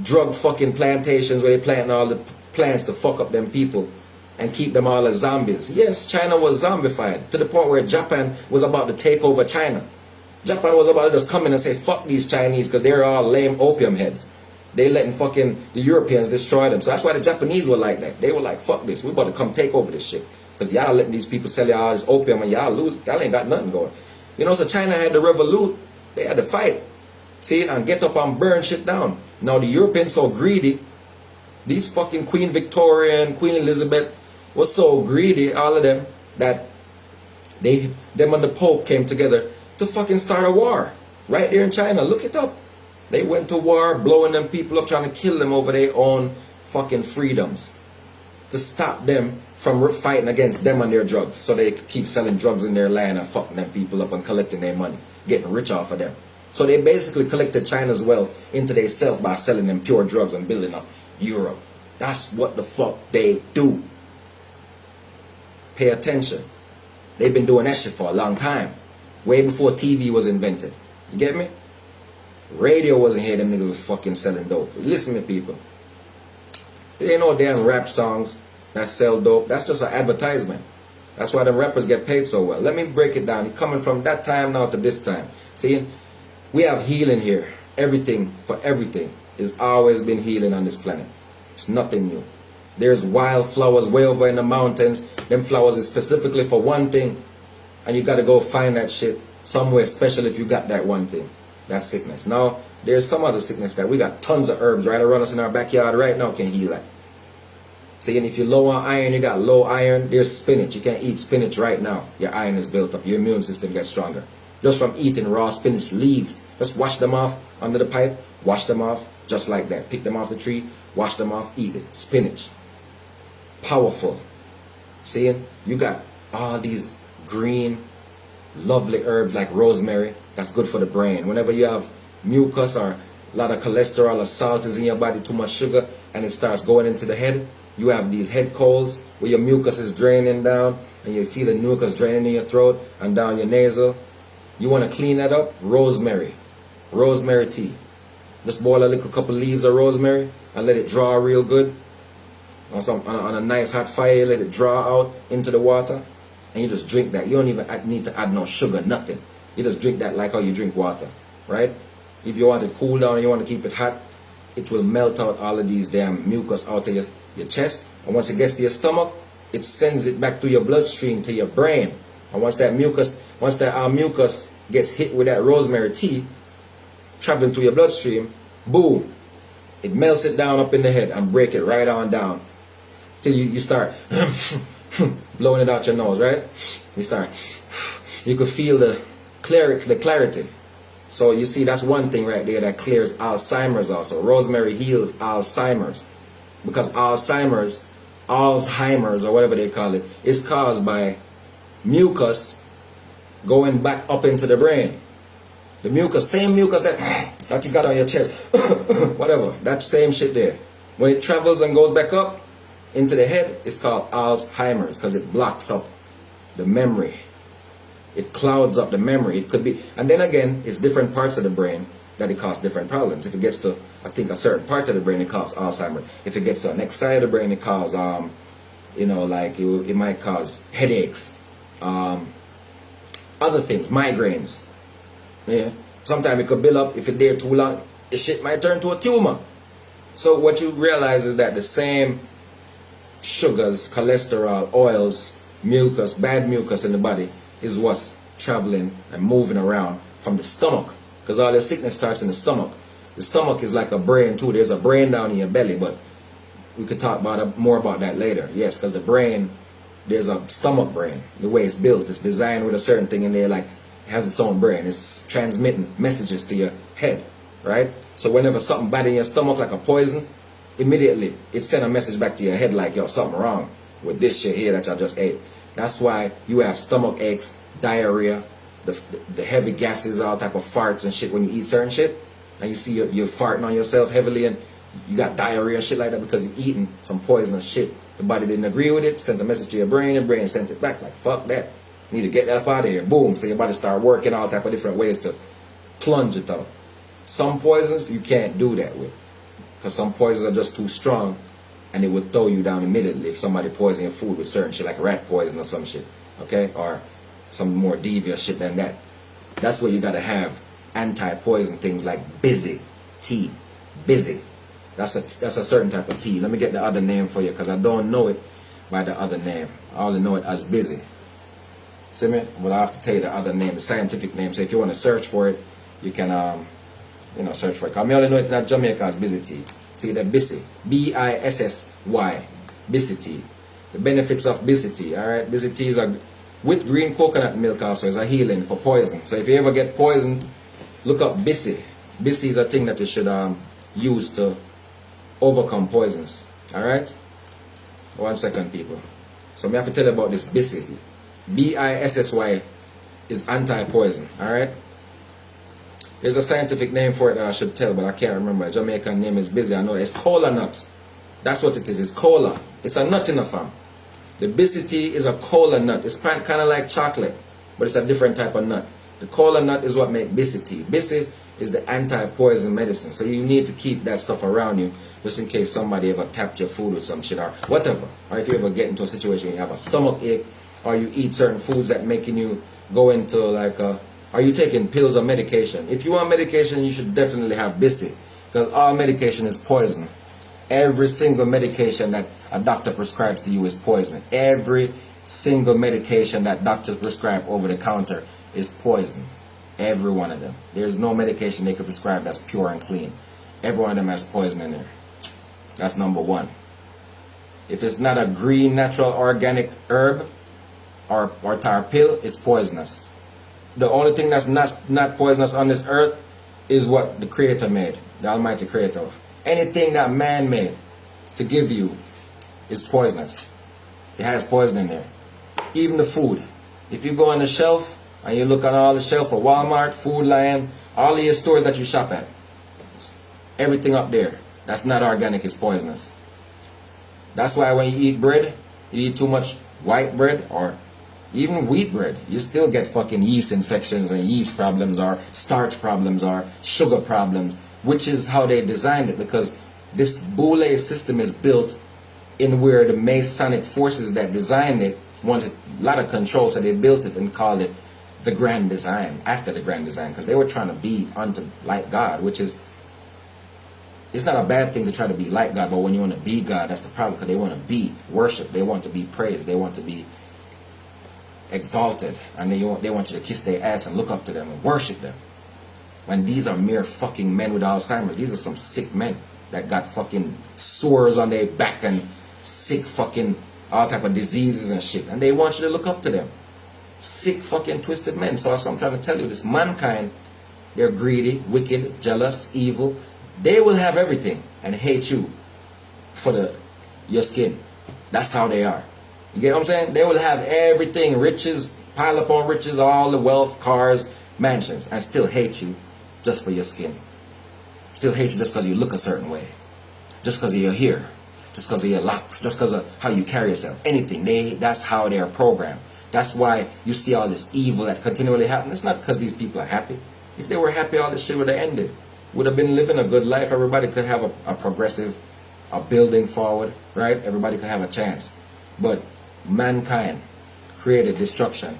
drug fucking plantations where they planting all the plants to fuck up them people and keep them all as zombies. Yes, China was zombified to the point where Japan was about to take over China. Japan was about to just come in and say, fuck these Chinese because they're all lame opium heads. They letting fucking the Europeans destroy them. So that's why the Japanese were like that. They were like, fuck this. We about to come take over this shit. Because y'all letting these people sell y'all all this opium and y'all lose. Y'all ain't got nothing going. You know, so China had to revolute. They had to fight. See, and get up and burn shit down. Now the Europeans so greedy. These fucking Queen Victoria and Queen Elizabeth was so greedy, all of them, that them and the Pope came together to fucking start a war. Right there in China. Look it up. They went to war, blowing them people up, trying to kill them over their own fucking freedoms. To stop them from fighting against them and their drugs. So they could keep selling drugs in their land and fucking them people up and collecting their money. Getting rich off of them. So they basically collected China's wealth into their self by selling them pure drugs and building up Europe. That's what the fuck they do. Pay attention. They've been doing that shit for a long time. Way before TV was invented. You get me? Radio wasn't here, them niggas was fucking selling dope. Listen to people. There ain't no damn rap songs that sell dope. That's just an advertisement. That's why the rappers get paid so well. Let me break it down. You're coming from that time now to this time. See, we have healing here. Everything for everything. There's always been healing on this planet. It's nothing new. There's wild flowers way over in the mountains. Them flowers is specifically for one thing. And you got to go find that shit somewhere special if you got that one thing. That sickness. Now, there's some other sickness that we got tons of herbs right around us in our backyard right now can heal that. See, and if you're low on iron, you got low iron, there's spinach. You can eat spinach right now. Your iron is built up. Your immune system gets stronger. Just from eating raw spinach leaves. Just wash them off under the pipe. Wash them off just like that. Pick them off the tree. Wash them off. Eat it. Spinach. Powerful. See, you got all these green, lovely herbs like rosemary. That's good for the brain. Whenever you have mucus or a lot of cholesterol or salt is in your body, too much sugar, and it starts going into the head, you have these head colds where your mucus is draining down and you feel the mucus draining in your throat and down your nasal. You want to clean that up? Rosemary. Rosemary tea. Just boil a little couple leaves of rosemary and let it draw real good. On a nice hot fire, let it draw out into the water and you just drink that. You don't even need to add no sugar, nothing. You just drink that like how you drink water, right? If you want it cool down and you want to keep it hot, it will melt out all of these damn mucus out of your chest. And once it gets to your stomach, it sends it back to your bloodstream, to your brain. And once that mucus gets hit with that rosemary tea, traveling through your bloodstream, boom, it melts it down up in the head and break it right on down. Till you start blowing it out your nose, right? You could feel the clarity. So you see, that's one thing right there that clears Alzheimer's also. Rosemary heals Alzheimer's. Because Alzheimer's or whatever they call it, is caused by mucus going back up into the brain. The mucus, same mucus that you got on your chest, whatever, that same shit there. When it travels and goes back up into the head, it's called Alzheimer's because it blocks up the memory. It clouds up the memory. It could be, and then again, it's different parts of the brain that it causes different problems. If it gets to, I think, a certain part of the brain, it causes Alzheimer's. If it gets to the next side of the brain, it causes, it might cause headaches, other things, migraines. Yeah. Sometimes it could build up. If it's there too long, the shit might turn to a tumor. So what you realize is that the same sugars, cholesterol, oils, mucus, bad mucus in the body is what's traveling and moving around from the stomach, because all the sickness starts in the stomach. The stomach is like a brain too. There's a brain down in your belly, but we could talk more about that later. Yes, because the brain, there's a stomach brain. The way it's built, it's designed with a certain thing in there, like it has its own brain. It's transmitting messages to your head, right? So whenever something bad in your stomach, like a poison, immediately it send a message back to your head like, yo, something wrong with this shit here that I just ate. That's why you have stomach aches, diarrhea, the heavy gases, all type of farts and shit when you eat certain shit. And you see you're farting on yourself heavily and you got diarrhea and shit like that because you're eating some poisonous shit. The body didn't agree with it, sent a message to your brain sent it back like, fuck that. Need to get that up out of here. Boom. So your body start working all type of different ways to plunge it out. Some poisons you can't do that with, because some poisons are just too strong and it would throw you down immediately if somebody poisons your food with certain shit like rat poison or some shit, okay, or some more devious shit than that. That's where you gotta have anti-poison things like busy tea. Busy, that's a certain type of tea. Let me get the other name for you because I don't know it by the other name. I only know it as busy. See me? Well, I have to tell you the other name, the scientific name. So if you want to search for it, you can search for it. Because I only know it in Jamaica as busy tea. See the Bissy, B-I-S-S-Y, Bissy tea. The benefits of Bissy tea, alright? Bissy tea is with green coconut milk also is a healing for poison. So if you ever get poisoned, look up Bissy. Bissy is a thing that you should use to overcome poisons, alright? 1 second, people. So I have to tell you about this Bissy. B-I-S-S-Y is anti-poison, alright? There's a scientific name for it that I should tell, but I can't remember. A Jamaican name is busy. I know it's cola nut. That's what it is. It's cola. It's a nut in a farm. The Bisity is a cola nut. It's kind of like chocolate, but it's a different type of nut. The cola nut is what makes Bisity. Bisity is the anti-poison medicine. So you need to keep that stuff around you just in case somebody ever tapped your food with some shit or whatever. Or if you ever get into a situation where you have a stomach ache or you eat certain foods that making you go into like a... Are you taking pills or medication? If you want medication, you should definitely have Bisity. Because all medication is poison. Every single medication that a doctor prescribes to you is poison. Every single medication that doctors prescribe over the counter is poison. Every one of them. There's no medication they could prescribe that's pure and clean. Every one of them has poison in there. That's number one. If it's not a green, natural, organic herb or tar pill, it's poisonous. The only thing that's not poisonous on this earth is what the Creator made, the Almighty Creator. Anything that man made to give you is poisonous. It has poison in there. Even the food. If you go on the shelf and you look on all the shelf for Walmart, Food Lion, all of your stores that you shop at, everything up there that's not organic is poisonous. That's why when you eat bread, you eat too much white bread or even wheat bread, you still get fucking yeast infections and yeast problems or starch problems or sugar problems, which is how they designed it, because this Boule system is built in where the Masonic forces that designed it wanted a lot of control, so they built it and called it the Grand Design, after the Grand Design, because they were trying to be unto like God, which is, it's not a bad thing to try to be like God, but when you want to be God, that's the problem, because they want to be worshipped, they want to be praised, they want to be exalted, and they want you to kiss their ass and look up to them and worship them. When these are mere fucking men with Alzheimer's. These are some sick men that got fucking sores on their back and sick fucking all type of diseases and shit, and they want you to look up to them. Sick fucking twisted men. So that's what I'm trying to tell you. This mankind, they're greedy, wicked, jealous, evil. They will have everything and hate you for your skin. That's how they are. You get what I'm saying? They will have everything, riches, pile upon riches, all the wealth, cars, mansions, and still hate you just for your skin. Still hate you just because you look a certain way. Just because of your hair. Just because of your locks. Just because of how you carry yourself. Anything. That's how they are programmed. That's why you see all this evil that continually happens. It's not because these people are happy. If they were happy, all this shit would have ended. Would have been living a good life. Everybody could have a progressive, a building forward, right? Everybody could have a chance. But mankind created destruction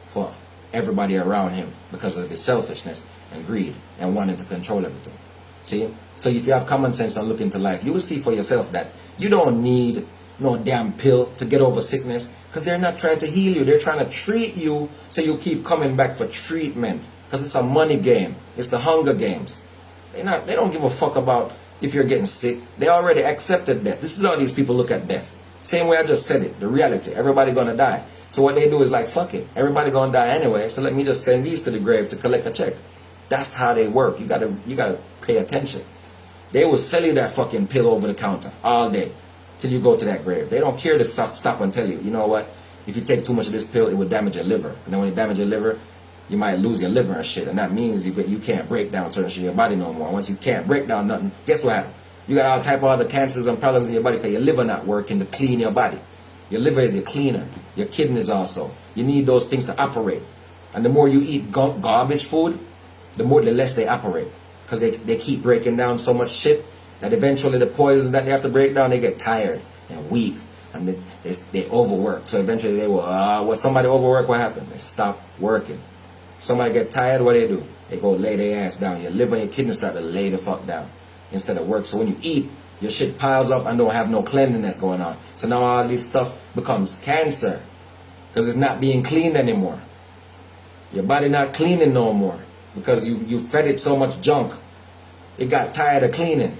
for everybody around him because of his selfishness and greed and wanting to control everything. See? So if you have common sense and look into life, you will see for yourself that you don't need no damn pill to get over sickness, because they're not trying to heal you. They're trying to treat you so you keep coming back for treatment, because it's a money game. It's the Hunger Games. They don't give a fuck about if you're getting sick. They already accepted death. This is how these people look at death. Same way I just said it, the reality. Everybody gonna die. So what they do is like, fuck it. Everybody gonna die anyway, so let me just send these to the grave to collect a check. That's how they work. You gotta pay attention. They will sell you that fucking pill over the counter all day till you go to that grave. They don't care to stop and tell you, you know what, if you take too much of this pill, it will damage your liver. And then when it damages your liver, you might lose your liver and shit. And that means you can't break down certain shit in your body no more. Once you can't break down nothing, guess what happens? You got all type of other cancers and problems in your body because your liver not working to clean your body. Your liver is your cleaner. Your kidneys also. You need those things to operate. And the more you eat garbage food, the less they operate. Because they keep breaking down so much shit that eventually the poisons that they have to break down, they get tired and weak. And they overwork. So eventually they will, when somebody overwork, what happens? They stop working. Somebody get tired, what do? They go lay their ass down. Your liver and your kidneys start to lay the fuck down instead of work. So when you eat, your shit piles up and don't have no cleanliness going on. So now all this stuff becomes cancer because it's not being cleaned anymore. Your body not cleaning no more because you fed it so much junk. It got tired of cleaning.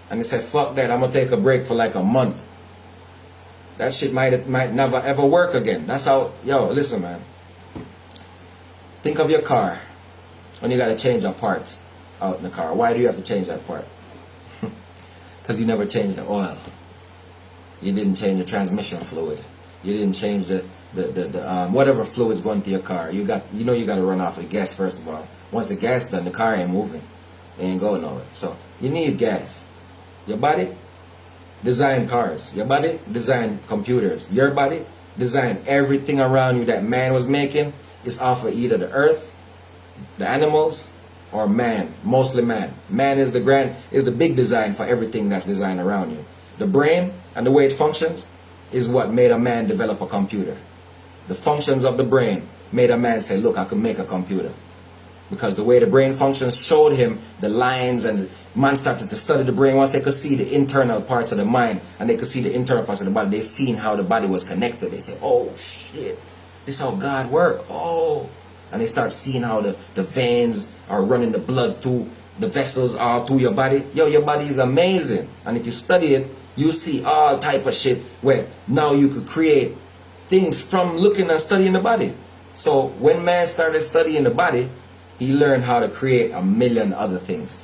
And they said, fuck that, I'm going to take a break for like a month. That shit might never ever work again. That's how, yo, listen, man. Think of your car when you got to change a part out in the car. Why do you have to change that part? Because you never changed the oil. You didn't change the transmission fluid. You didn't change the whatever fluid's going through your car. You got to run off the gas first of all. Once the gas done, the car ain't moving. It ain't going nowhere. So you need gas. Your body, design cars. Your body design computers. Your body design everything around you that man was making is off of either the earth, the animals, or man. Mostly man. Man is the big design for everything that's designed around you. The brain and the way it functions is what made a man develop a computer. The functions of the brain made a man say, look, I can make a computer. Because the way the brain functions showed him the lines, and man started to study the brain. Once they could see the internal parts of the mind and they could see the internal parts of the body, they seen how the body was connected. They said, oh shit, this is how God works. Oh. And they start seeing how the veins are running the blood through the vessels all through your body. Yo, your body is amazing. And if you study it, you see all type of shit where now you could create things from looking and studying the body. So when man started studying the body, he learned how to create a million other things.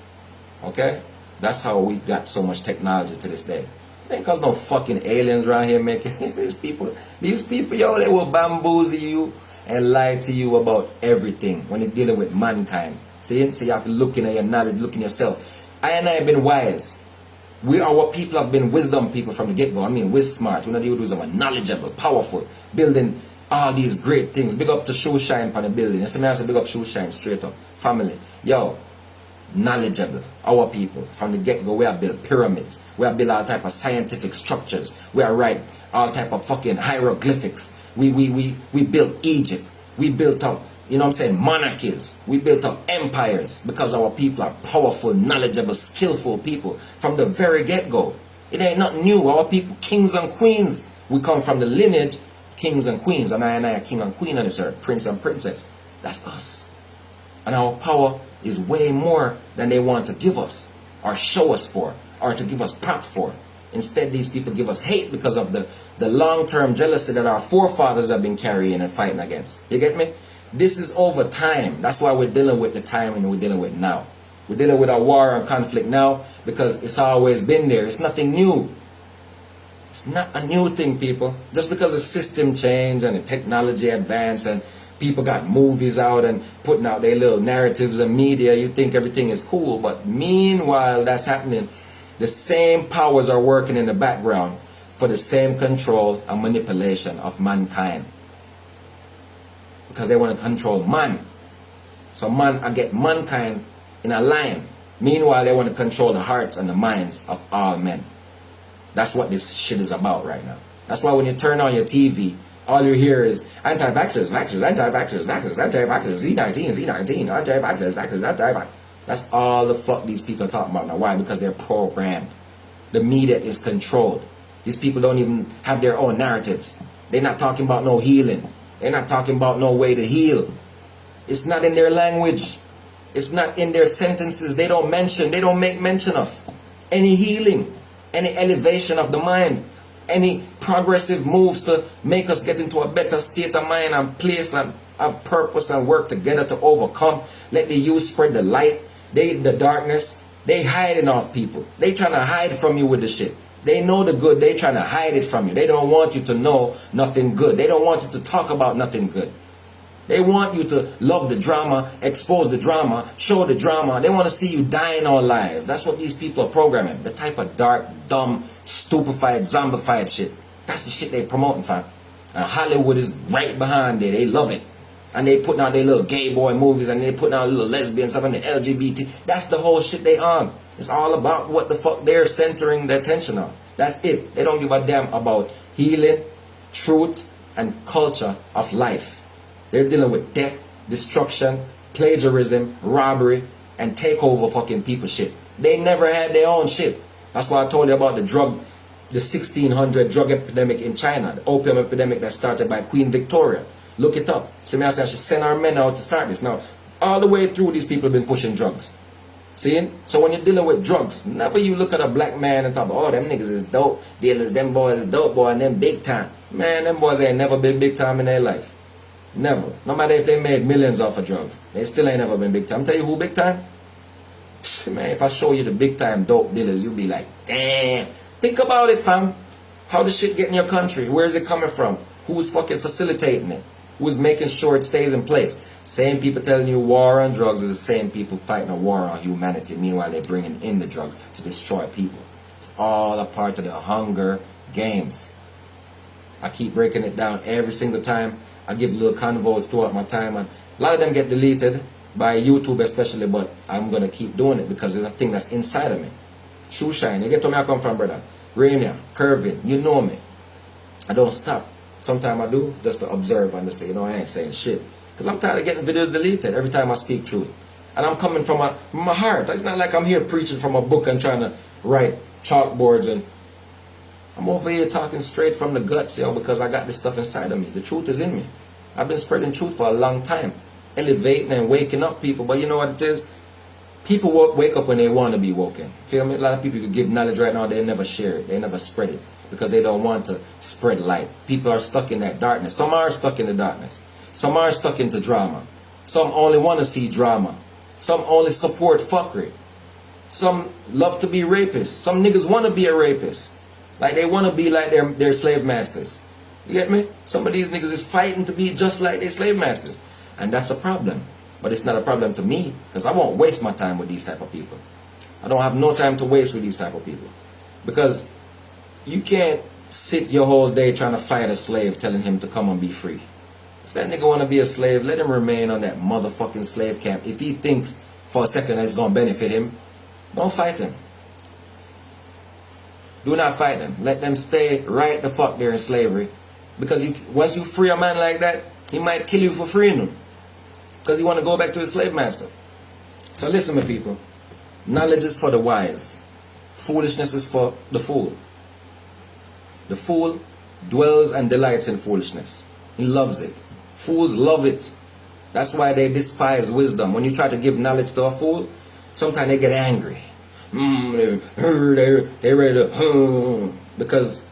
Okay? That's how we got so much technology to this day. It ain't cause no fucking aliens around here making these people, yo, they will bamboozle you and lie to you about everything when you're dealing with mankind. See? So you have to look in at your knowledge, look in yourself. I have been wise. Our people have been wisdom people from the get-go. I mean, we're smart. We're not even wisdom, knowledgeable, powerful, building all these great things. Big up to Shoe Shine on the building. You see me, I say big up Shoe Shine straight up. Family. Yo, knowledgeable. Our people. From the get-go, we have built pyramids. We have built all type of scientific structures. We are write all type of fucking hieroglyphics. We built Egypt. We built up, you know what I'm saying, monarchies. We built up empires because our people are powerful, knowledgeable, skillful people from the very get-go. It ain't nothing new. Our people, kings and queens. We come from the lineage kings and queens, and I are king and queen on this earth, prince and princess. That's us. And our power is way more than they want to give us, or show us for, or to give us prop for. Instead, these people give us hate because of the long-term jealousy that our forefathers have been carrying and fighting against. You get me? This is over time. That's why we're dealing with the time and we're dealing with now. We're dealing with a war and conflict now because it's always been there. It's nothing new. It's not a new thing, people. Just because the system changed and the technology advanced and people got movies out and putting out their little narratives and media, you think everything is cool. But meanwhile, that's happening. The same powers are working in the background for the same control and manipulation of mankind. Because they want to control man. So man, I get mankind in a line. Meanwhile, they want to control the hearts and the minds of all men. That's what this shit is about right now. That's why when you turn on your TV, all you hear is anti-vaxxers, vaxxers, anti-vaxxers, vaxxers, anti-vaxxers, Z19, Z19, anti-vaxxers, vaxxers, anti-vaxxers. That's all the fuck these people are talking about now. Why? Because they're programmed. The media is controlled. These people don't even have their own narratives. They're not talking about no healing. They're not talking about no way to heal. It's not in their language. It's not in their sentences. They don't make mention of any healing, any elevation of the mind, any progressive moves to make us get into a better state of mind and place and have purpose and work together to overcome. Let the youth spread the light. The darkness, they hiding off people. They trying to hide from you with the shit. They know the good, they trying to hide it from you. They don't want you to know nothing good. They don't want you to talk about nothing good. They want you to love the drama, expose the drama, show the drama. They want to see you dying on live. That's what these people are programming. The type of dark, dumb, stupefied, zombified shit. That's the shit they promoting, fam. And Hollywood is right behind it. They love it. And they putting out their little gay boy movies and they putting out little lesbian stuff and the LGBT. That's the whole shit they on. It's all about what the fuck they're centering their attention on. That's it. They don't give a damn about healing, truth, and culture of life. They're dealing with death, destruction, plagiarism, robbery, and takeover fucking people shit. They never had their own shit. That's why I told you about the 1600 drug epidemic in China, the opium epidemic that started by Queen Victoria. Look it up. So I should send our men out to start this. Now, all the way through, these people have been pushing drugs. See? So when you're dealing with drugs, never you look at a black man and talk, oh, them niggas is dope. Dealers, them boys is dope, boy, and them big time. Man, them boys ain't never been big time in their life. Never. No matter if they made millions off of drugs. They still ain't never been big time. Tell you who big time? Man, if I show you the big time dope dealers, you'll be like, damn. Think about it, fam. How the shit get in your country? Where is it coming from? Who's fucking facilitating it? Who's making sure it stays in place? Same people telling you war on drugs is the same people fighting a war on humanity. Meanwhile, they're bringing in the drugs to destroy people. It's all a part of the Hunger Games. I keep breaking it down every single time. I give little convos throughout my time, and a lot of them get deleted by YouTube especially, but I'm gonna keep doing it because it's a thing that's inside of me. Shoe shine, you get to me I come from, brother. Rainier, Curvin, you know me. I don't stop. Sometimes I do, just to observe and to say, you know, I ain't saying shit. Because I'm tired of getting videos deleted every time I speak truth. And I'm coming from my heart. It's not like I'm here preaching from a book and trying to write chalkboards. And I'm over here talking straight from the guts, yo, because I got this stuff inside of me. The truth is in me. I've been spreading truth for a long time. Elevating and waking up people. But you know what it is? People wake up when they want to be woken. Feel me? A lot of people could give knowledge right now, they never share it. They never spread it. Because they don't want to spread light. People are stuck in that darkness. Some are stuck in the darkness. Some are stuck into drama. Some only want to see drama. Some only support fuckery. Some love to be rapists. Some niggas want to be a rapist. Like they want to be like their slave masters. You get me? Some of these niggas is fighting to be just like their slave masters. And that's a problem. But it's not a problem to me. Because I won't waste my time with these type of people. I don't have no time to waste with these type of people. Because you can't sit your whole day trying to fight a slave telling him to come and be free. If that nigga want to be a slave, let him remain on that motherfucking slave camp. If he thinks for a second that it's going to benefit him, don't fight him. Do not fight them. Let them stay right the fuck there in slavery. Because once you free a man like that, he might kill you for freeing him. Because he want to go back to his slave master. So listen, my people. Knowledge is for the wise. Foolishness is for the fool. The fool dwells and delights in foolishness. He loves it. Fools love it. That's why they despise wisdom. When you try to give knowledge to a fool, sometimes they get angry. They're ready to... Because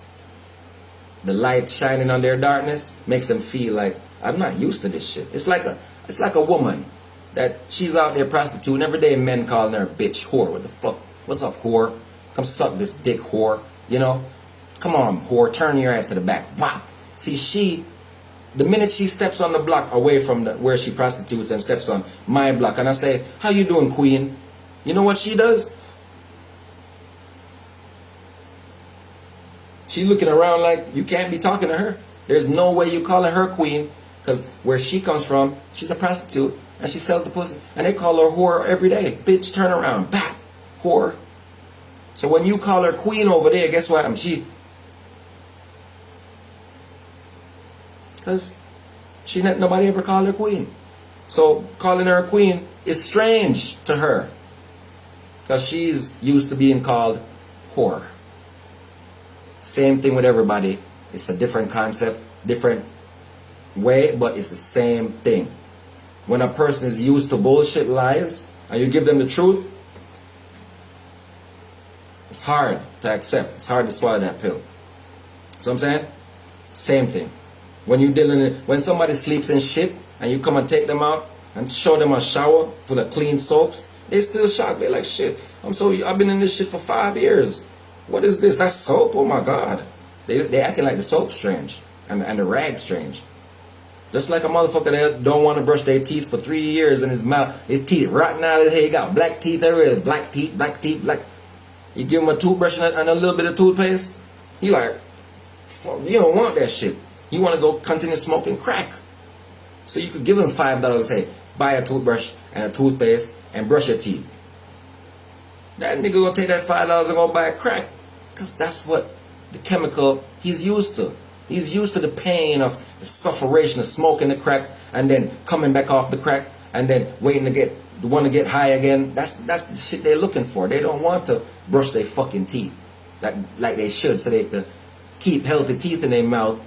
the light shining on their darkness makes them feel like, I'm not used to this shit. It's like a woman that she's out there prostituting. Every day men calling her a bitch, whore. What the fuck? What's up, whore? Come suck this dick, whore. You know? Come on, whore. Turn your ass to the back. Wow. See, the minute she steps on the block away from where she prostitutes and steps on my block, and I say, how you doing, queen? You know what she does? She looking around like you can't be talking to her. There's no way you calling her queen, because where she comes from, she's a prostitute and she sells the pussy, and they call her whore every day. Bitch, turn around, bap, whore. So when you call her queen over there, guess what? Because nobody ever called her queen. So calling her a queen is strange to her, because she's used to being called whore. Same thing with everybody. It's a different concept, different way, but it's the same thing. When a person is used to bullshit lies and you give them the truth, it's hard to accept. It's hard to swallow that pill. So I'm saying, same thing. When somebody sleeps in shit and you come and take them out and show them a shower full of clean soaps, they still shocked. They're like, shit, I've been in this shit for 5 years. What is this? That's soap? Oh my God. They acting like the soap's strange and the rag's strange. Just like a motherfucker that don't want to brush their teeth for 3 years and his teeth rotten out of his head. He got black teeth everywhere. Black teeth, black teeth, black. You give him a toothbrush and a little bit of toothpaste, he like, fuck, you don't want that shit. You want to go continue smoking crack. So you could give him $5 and say, buy a toothbrush and a toothpaste and brush your teeth. That nigga gonna take that $5 and go buy a crack. Because that's what the chemical he's used to. He's used to the pain of the sufferation of smoking the crack and then coming back off the crack and then waiting to get high again. That's the shit they're looking for. They don't want to brush their fucking teeth like they should, so they could keep healthy teeth in their mouth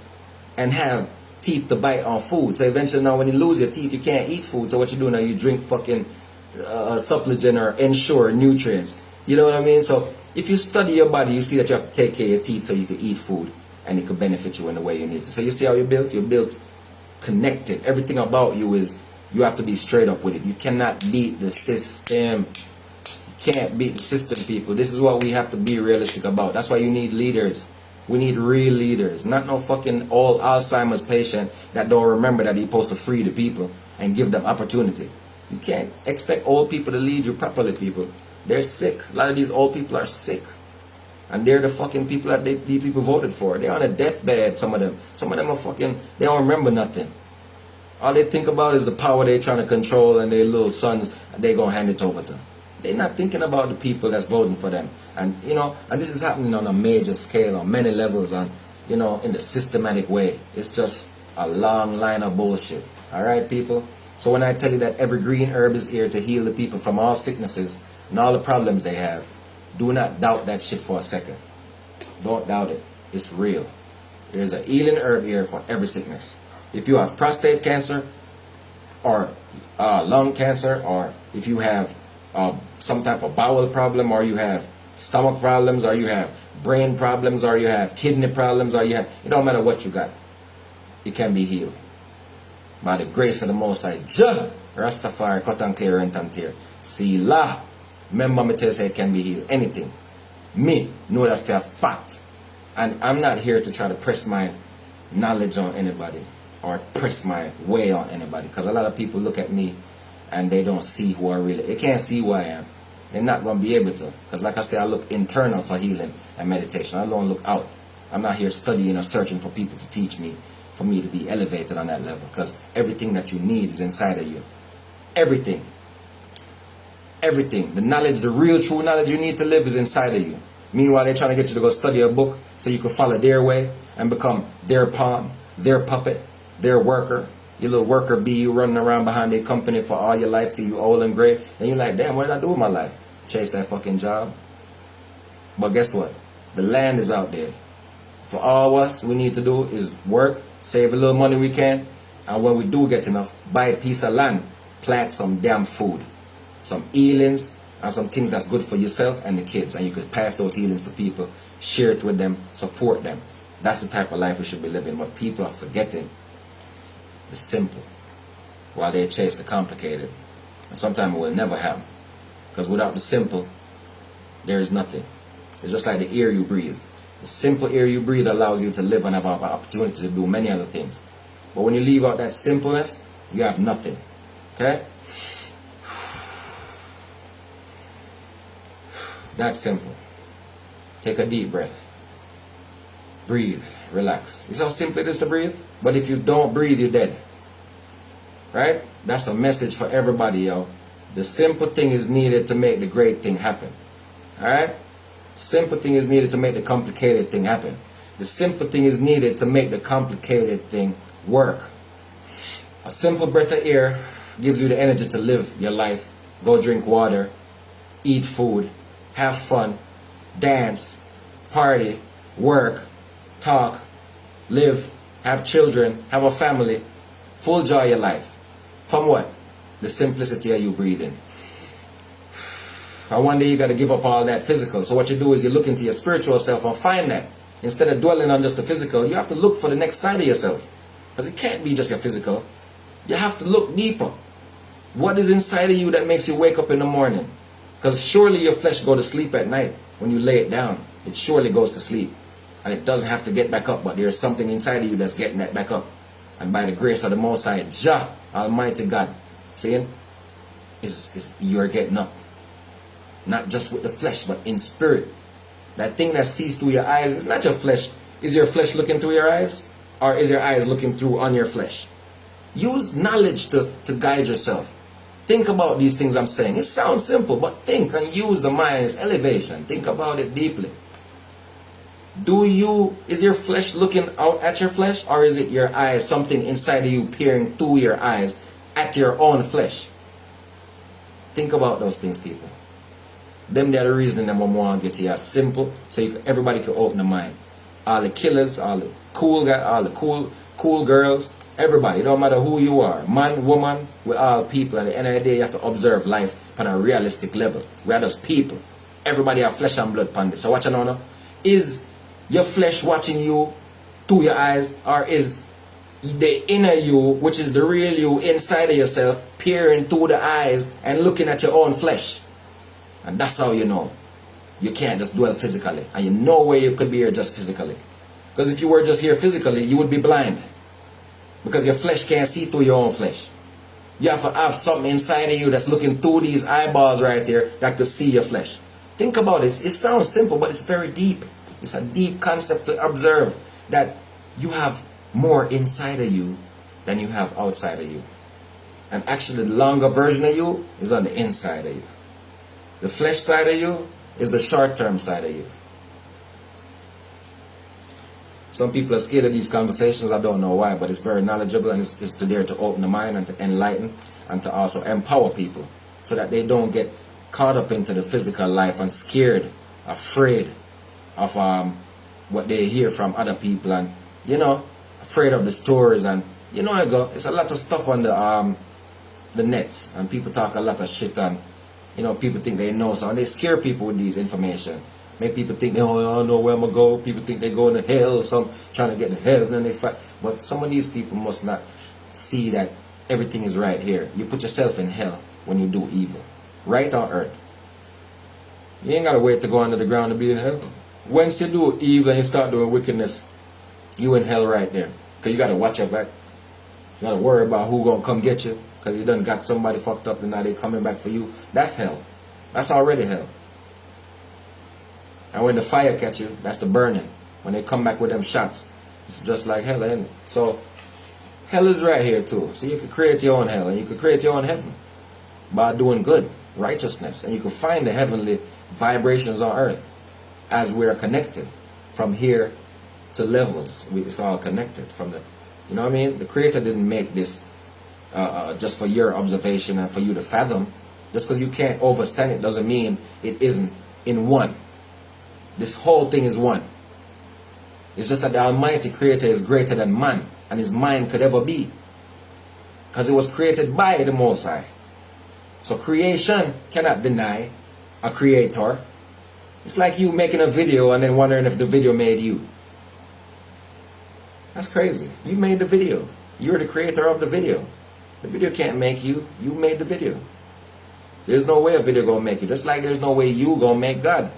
and have teeth to bite on food. So eventually now when you lose your teeth, you can't eat food. So what you do now, you drink fucking supplement or Ensure nutrients. You know what I mean? So if you study your body, you see that you have to take care of your teeth so you can eat food and it could benefit you in the way you need to. So you see how you're built? You're built connected. Everything about you is, you have to be straight up with it. You cannot beat the system. You can't beat the system, people. This is what we have to be realistic about. That's why you need leaders. We need real leaders. Not no fucking old Alzheimer's patient that don't remember that he's supposed to free the people and give them opportunity. You can't expect old people to lead you properly, people. They're sick. A lot of these old people are sick. And they're the fucking people that the people voted for. They're on a deathbed, some of them. Some of them are fucking, they don't remember nothing. All they think about is the power they're trying to control, and their little sons, they gonna hand it over to. They're not thinking about the people that's voting for them. And, you know, and this is happening on a major scale, on many levels, on, you know, in a systematic way. It's just a long line of bullshit. Alright, people? So when I tell you that every green herb is here to heal the people from all sicknesses and all the problems they have, do not doubt that shit for a second. Don't doubt it. It's real. There's a healing herb here for every sickness. If you have prostate cancer, or lung cancer, or if you have some type of bowel problem, or you have stomach problems, or you have brain problems, or you have kidney problems, or you have, it don't matter what you got, it can be healed by the grace of the Most High. Jah Rastafari, cut and clear, rent and tear. Sila. Remember me tell you, it can be healed. Anything. Me know that for a fact. And I'm not here to try to press my knowledge on anybody or press my way on anybody, because a lot of people look at me and they don't see who I really, they can't see who I am. They're not going to be able to, because like I say, I look internal for healing and meditation. I don't look out. I'm not here studying or searching for people to teach me, for me to be elevated on that level, because everything that you need is inside of you. Everything. Everything. The knowledge, the real true knowledge you need to live is inside of you. Meanwhile, they're trying to get you to go study a book so you can follow their way and become their pawn, their puppet, their worker, your little worker bee, you running around behind their company for all your life till you old and gray. And you're like, damn, what did I do with my life? Chase that fucking job. But guess what? The land is out there. For all of us, we need to do is work, save a little money we can, and when we do get enough, buy a piece of land, plant some damn food, some healings, and some things that's good for yourself and the kids, and you could pass those healings to people, share it with them, support them. That's the type of life we should be living. But people are forgetting the simple while they chase the complicated, and sometimes it will never happen, because without the simple there is nothing. It's just like the air you breathe. The simple air you breathe allows you to live and have an opportunity to do many other things. But when you leave out that simpleness, you have nothing. Okay? That's simple. Take a deep breath. Breathe. Relax. You see how simple it is to breathe? But if you don't breathe, you're dead. Right? That's a message for everybody, yo. The simple thing is needed to make the great thing happen. Alright? Simple thing is needed to make the complicated thing happen. The simple thing is needed to make the complicated thing work. A simple breath of air gives you the energy to live your life. Go drink water, eat food, have fun, dance, party, work, talk, live, have children, have a family, full joy your life. From what? The simplicity of you breathing. And one day you got to give up all that physical. So what you do is you look into your spiritual self and find that. Instead of dwelling on just the physical, you have to look for the next side of yourself. Because it can't be just your physical. You have to look deeper. What is inside of you that makes you wake up in the morning? Because surely your flesh go to sleep at night. When you lay it down, it surely goes to sleep. And it doesn't have to get back up. But there's something inside of you that's getting that back up. And by the grace of the Most High, Jah, Almighty God, saying, you're getting up. Not just with the flesh, but in spirit. That thing that sees through your eyes is not your flesh. Is your flesh looking through your eyes? Or is your eyes looking through on your flesh? Use knowledge to guide yourself. Think about these things I'm saying. It sounds simple, but think and use the mind. It's elevation. Think about it deeply. Is your flesh looking out at your flesh? Or is it your eyes, something inside of you peering through your eyes at your own flesh? Think about those things, people. Them they're the reason that I want to get to you simple, so everybody can open the mind. All the killers, all the cool guys, all the cool girls, everybody. It don't matter who you are, man, woman, we're all people. At the end of the day, you have to observe life on a realistic level. We are just people. Everybody have flesh and blood upon this. So watch out now. Is your flesh watching you through your eyes, or is the inner you, which is the real you inside of yourself, peering through the eyes and looking at your own flesh? And that's how you know. You can't just dwell physically. And you know where you could be here just physically. Because if you were just here physically, you would be blind. Because your flesh can't see through your own flesh. You have to have something inside of you that's looking through these eyeballs right here that could see your flesh. Think about it. It sounds simple, but it's very deep. It's a deep concept to observe that you have more inside of you than you have outside of you. And actually the longer version of you is on the inside of you. The flesh side of you is the short-term side of you. Some people are scared of these conversations. I don't know why, but it's very knowledgeable, and it's there to open the mind and to enlighten and to also empower people so that they don't get caught up into the physical life and scared, afraid of what they hear from other people, and afraid of the stories, and it's a lot of stuff on the net, and people talk a lot of shit, and people think they know, so and they scare people with these information. Make people think I don't know where I'm gonna go. People think they're going to hell, some trying to get to heaven, and they fight. But some of these people must not see that everything is right here. You put yourself in hell when you do evil, right on earth. You ain't gotta wait to go under the ground to be in hell. Once you do evil and you start doing wickedness, you in hell right there. Because you gotta watch your back. You gotta worry about who gonna come get you, because you done got somebody fucked up and now they coming back for you. That's hell. That's already hell. And when the fire catch you, that's the burning. When they come back with them shots, it's just like hell, ain't it? So hell is right here too. So you can create your own hell, and you can create your own heaven by doing good, righteousness, and you can find the heavenly vibrations on earth as we are connected from here to levels. It's all connected from the, you know what I mean? The Creator didn't make this just for your observation and for you to fathom. Just because you can't overstand it doesn't mean it isn't in one. This whole thing is one. It's just that the Almighty Creator is greater than man, and his mind could ever be, because it was created by the Most High. So creation cannot deny a creator. It's like you making a video and then wondering if the video made you. That's crazy. You made the video. You're the creator of the video. The video can't make you. You made the video. There's no way a video gonna make you. Just like there's no way you gonna make God.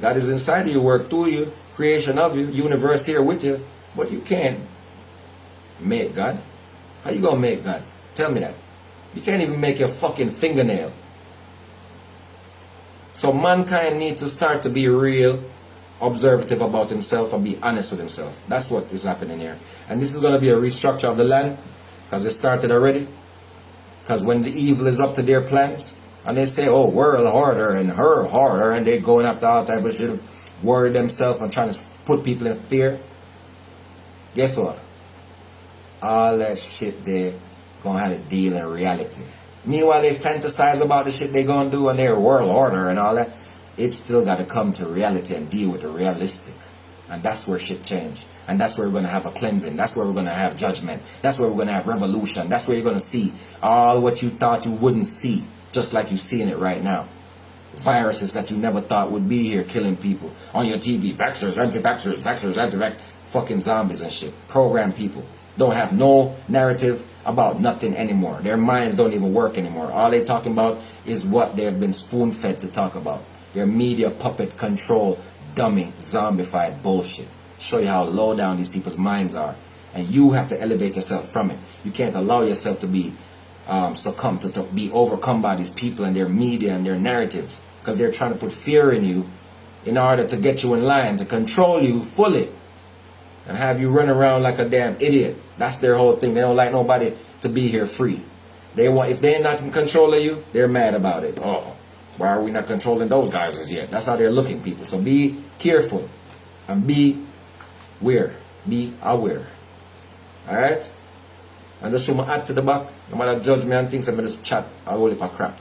God is inside of you, work through you, creation of you, universe here with you. But you can't make God. How you gonna make God? Tell me that. You can't even make your fucking fingernail. So mankind needs to start to be real observative about himself and be honest with himself. That's what is happening here. And this is going to be a restructure of the land, because it started already. Because when the evil is up to their plans, and they say, oh, world harder and her harder, and they're going after all type of shit, worry themselves and trying to put people in fear. Guess what? All that shit they gonna have to deal in reality. Meanwhile, they fantasize about the shit they gonna do and their world order and all that. It's still gotta come to reality and deal with the realistic. And that's where shit change. And that's where we're gonna have a cleansing. That's where we're gonna have judgment. That's where we're gonna have revolution. That's where you're gonna see all what you thought you wouldn't see, just like you're seeing it right now. Viruses that you never thought would be here killing people on your TV. Vaxxers, anti-vaxxers, vaxxers, anti-vax, fucking zombies and shit. Program people. Don't have no narrative about nothing anymore. Their minds don't even work anymore. All they talking about is what they've been spoon-fed to talk about. Their media puppet control, dummy, zombified bullshit. Show you how low down these people's minds are. And you have to elevate yourself from it. You can't allow yourself to be succumb to be overcome by these people and their media and their narratives, because they're trying to put fear in you in order to get you in line, to control you fully and have you run around like a damn idiot. That's their whole thing. They don't like nobody to be here free. They want, if they're not in control of you, they're mad about it. Oh, why are we not controlling those guys as yet? That's how they're looking, people. So be careful and be aware. Be aware. Alright? And just show my add to the back. No matter judge me and things, I'm just chat a whole heap of crap.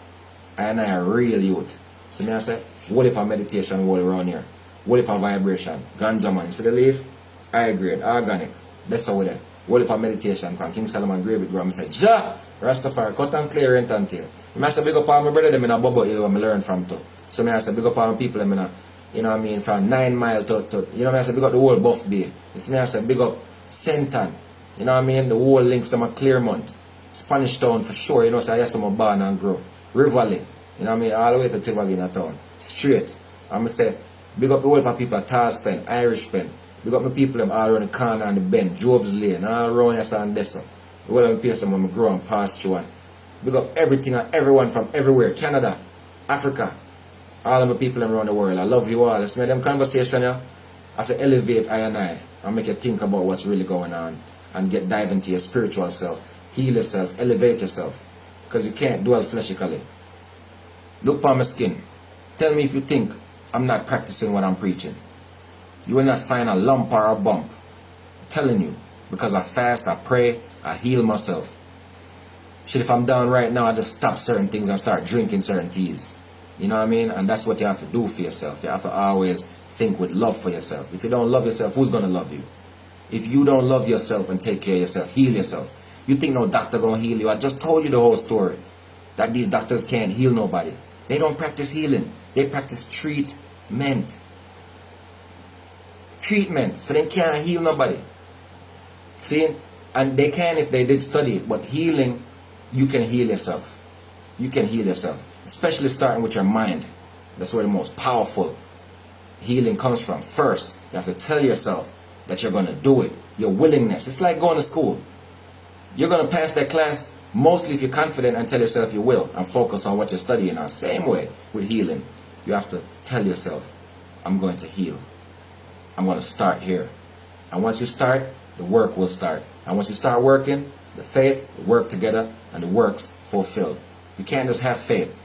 And I am real youth. So me I say, whole heap of meditation all around here. Whole heap of vibration. Ganja man. You see the leaf? High grade, organic. That's how we there. Whole heap of meditation from King Solomon grave it grow. I say, Ja! Rastafari, cut and clear rent and tail. I say big up all my brother them in a bubble hill where I learn from too. So I say big up all my people them in a, you know what I mean, from 9 Mile to you know what I say, big up the whole Buff Bay. It's me I say big up Senton. You know what I mean? The whole links to my Claremont. Spanish Town for sure, you know, so I used to born and grow. Rivoli, you know what I mean? All the way to Tivoli in a town. Straight. I'm say, big up the whole of people at Tarspen, Irish Pen. Big up my people them all around the corner and the bend, Job's Lane, all around yes and Dessa. The whole of the people when I grow and pass through and big up everything and everyone from everywhere. Canada, Africa, All of the people around the world, I love you all. Let's make them conversation here. I have to elevate I and make you think about what's really going on and dive into your spiritual self. Heal yourself, elevate yourself. Because you can't dwell fleshically. Look upon my skin. Tell me if you think I'm not practicing what I'm preaching. You will not find a lump or a bump. I'm telling you. Because I fast, I pray, I heal myself. Shit, if I'm down right now, I just stop certain things and start drinking certain teas. You know what I mean? And that's what you have to do for yourself. You have to always think with love for yourself. If you don't love yourself, who's going to love you? If you don't love yourself and take care of yourself, heal yourself. You think no doctor going to heal you? I just told you the whole story. That these doctors can't heal nobody. They don't practice healing. They practice treatment. Treatment. So they can't heal nobody. See? And they can if they did study it. But healing, you can heal yourself. You can heal yourself. Especially starting with your mind. That's where the most powerful healing comes from. First, you have to tell yourself that you're going to do it. Your willingness. It's like going to school. You're going to pass that class mostly if you're confident and tell yourself you will and focus on what you're studying on. Same way with healing. You have to tell yourself, I'm going to heal. I'm going to start here. And once you start, the work will start. And once you start working, the faith, the work together, and the works fulfilled. You can't just have faith.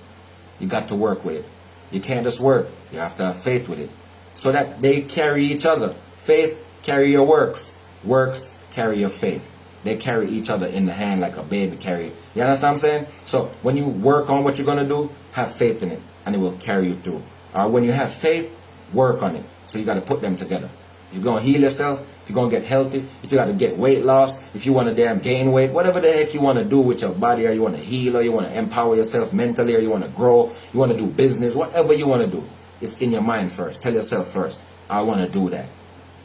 You got to work with it. You can't just work. You have to have faith with it. So that they carry each other. Faith carry your works. Works carry your faith. They carry each other in the hand like a baby carry. You understand what I'm saying? So when you work on what you're going to do, have faith in it. And it will carry you through. Or when you have faith, work on it. So you got to put them together. If you're going to heal yourself, if you're going to get healthy, if you got to get weight loss, if you want to damn gain weight, whatever the heck you want to do with your body, or you want to heal, or you want to empower yourself mentally, or you want to grow, you want to do business, whatever you want to do, it's in your mind first. Tell yourself first, I want to do that.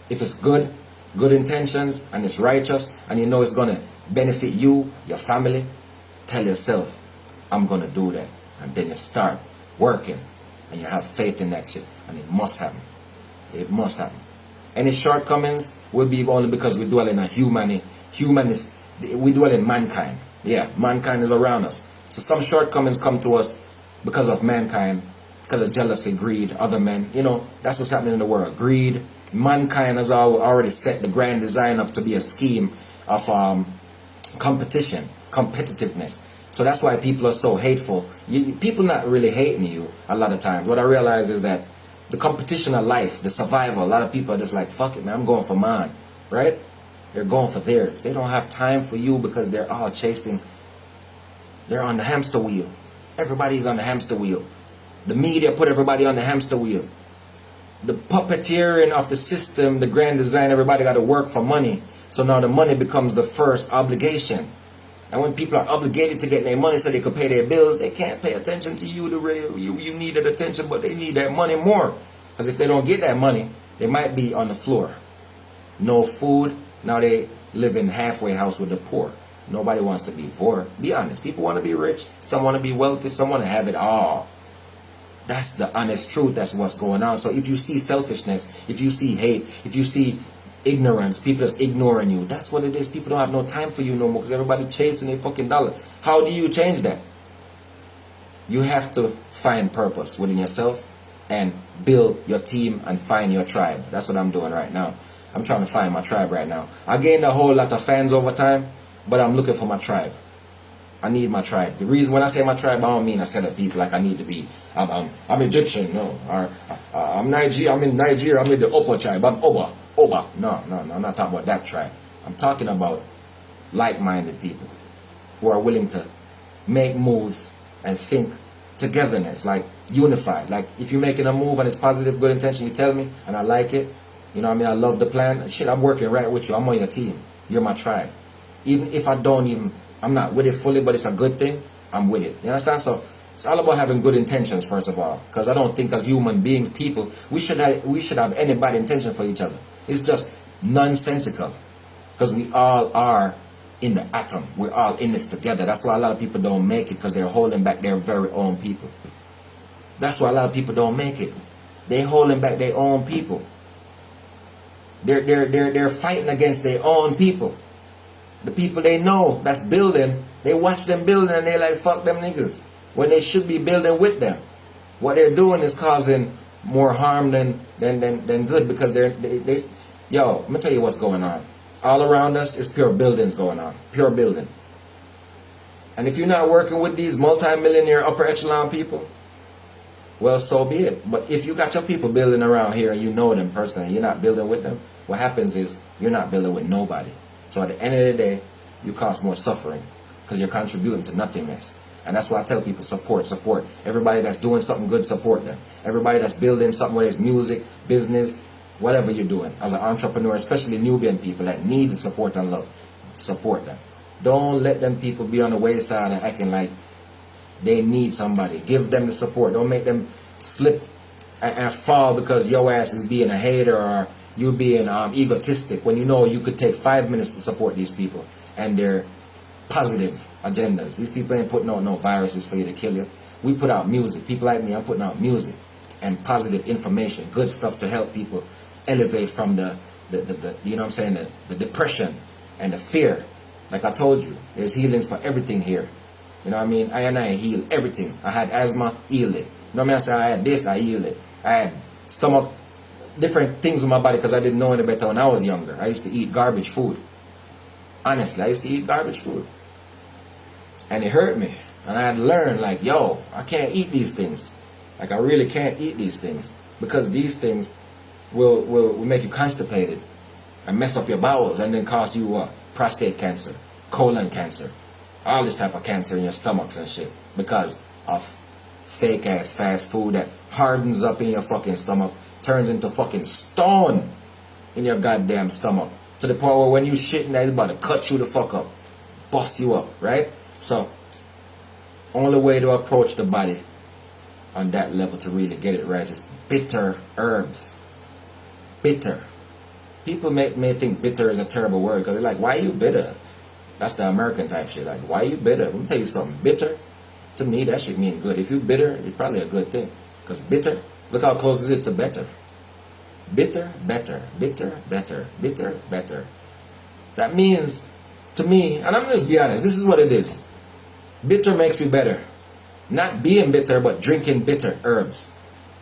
If it's good intentions, and it's righteous, and you know it's going to benefit you, your family, tell yourself, I'm going to do that. And then you start working, and you have faith in that shit, and it must happen. It must happen. Any shortcomings will be only because we dwell in a we dwell in mankind. Yeah, mankind is around us. So some shortcomings come to us because of mankind, because of jealousy, greed, other men. You know, that's what's happening in the world. Greed. Mankind has already set the grand design up to be a scheme of competition, competitiveness. So that's why people are so hateful. People not really hating you a lot of times. What I realize is that the competition of life, the survival, a lot of people are just like, fuck it, man, I'm going for mine, right? They're going for theirs. They don't have time for you because they're all chasing. They're on the hamster wheel. Everybody's on the hamster wheel. The media put everybody on the hamster wheel. The puppeteering of the system, the grand design, everybody got to work for money. So now the money becomes the first obligation. And when people are obligated to get their money so they could pay their bills, they can't pay attention to you. You needed attention, but they need that money more. Because if they don't get that money, they might be on the floor. No food. Now they live in halfway house with the poor. Nobody wants to be poor. Be honest. People want to be rich. Some want to be wealthy. Some want to have it all. That's the honest truth. That's what's going on. So if you see selfishness, if you see hate, if you see ignorance, people just ignoring you, that's what it is. People don't have no time for you no more because everybody chasing a fucking dollar. How do you change that? You have to find purpose within yourself and build your team and find your tribe. That's what I'm doing right now. I'm trying to find my tribe right now. I gained a whole lot of fans over time, but I'm looking for my tribe. I need my tribe. The reason when I say my tribe, I don't mean a set of people like I need to be. I'm Egyptian, no. Or I'm Nigeria. I'm in Nigeria. I'm in the Opa tribe. I'm Oba. No, I'm not talking about that tribe. I'm talking about like-minded people who are willing to make moves and think togetherness, like unified. Like if you're making a move and it's positive, good intention, you tell me and I like it. You know what I mean? I love the plan. Shit, I'm working right with you. I'm on your team. You're my tribe. Even if I'm not with it fully, but it's a good thing, I'm with it. You understand? So it's all about having good intentions, first of all. Because I don't think as human beings, people, we should have any bad intention for each other. It's just nonsensical. Because we all are in the atom. We're all in this together. That's why a lot of people don't make it, because they're holding back their very own people. That's why a lot of people don't make it. They're holding back their own people. They're fighting against their own people. The people they know that's building, they watch them building and they're like, fuck them niggas. When they should be building with them. what they're doing is causing more harm than good, because they yo, let me tell you what's going on. All around us is pure buildings going on. Pure building. And if you're not working with these multi-millionaire upper echelon people, well, so be it. But if you got your people building around here and you know them personally, you're not building with them, what happens is you're not building with nobody. So at the end of the day, you cause more suffering because you're contributing to nothingness. And that's why I tell people, support. Everybody that's doing something good, support them. Everybody that's building something, whether it's music, business, whatever you're doing as an entrepreneur, especially Nubian people that need the support and love, support them. Don't let them people be on the wayside and acting like they need somebody. Give them the support. Don't make them slip and fall because your ass is being a hater or you being egotistic, when you know you could take 5 minutes to support these people and their positive agendas. These people ain't putting out no viruses for you to kill you. We put out music. People like me, I'm putting out music and positive information, good stuff to help people elevate from the you know what I'm saying, the depression and the fear. Like I told you, there's healings for everything here. You know what I mean? I heal everything. I had asthma, healed it. You know what I mean? I said I had this, I healed it. I had stomach, different things with my body because I didn't know any better when I was younger. I used to eat garbage food. Honestly, I used to eat garbage food. And it hurt me. And I had to learn, like, yo, I can't eat these things. Like, I really can't eat these things. Because these things will make you constipated and mess up your bowels and then cause you what? Prostate cancer, colon cancer, all this type of cancer in your stomachs and shit. Because of fake ass fast food that hardens up in your fucking stomach, turns into fucking stone in your goddamn stomach. To the point where when you shitting, that, it's about to cut you the fuck up. Bust you up, right? So, only way to approach the body on that level to really get it right is bitter herbs. Bitter. People may think bitter is a terrible word because they're like, why are you bitter? That's the American type shit. Like, why are you bitter? Let me tell you something. Bitter, to me, that shit mean good. If you bitter, it's probably a good thing. Because bitter, look how close is it to better. Bitter, better, bitter, better, bitter, better. That means, to me, and I'm just be honest, this is what it is. Bitter makes you better. Not being bitter, but drinking bitter herbs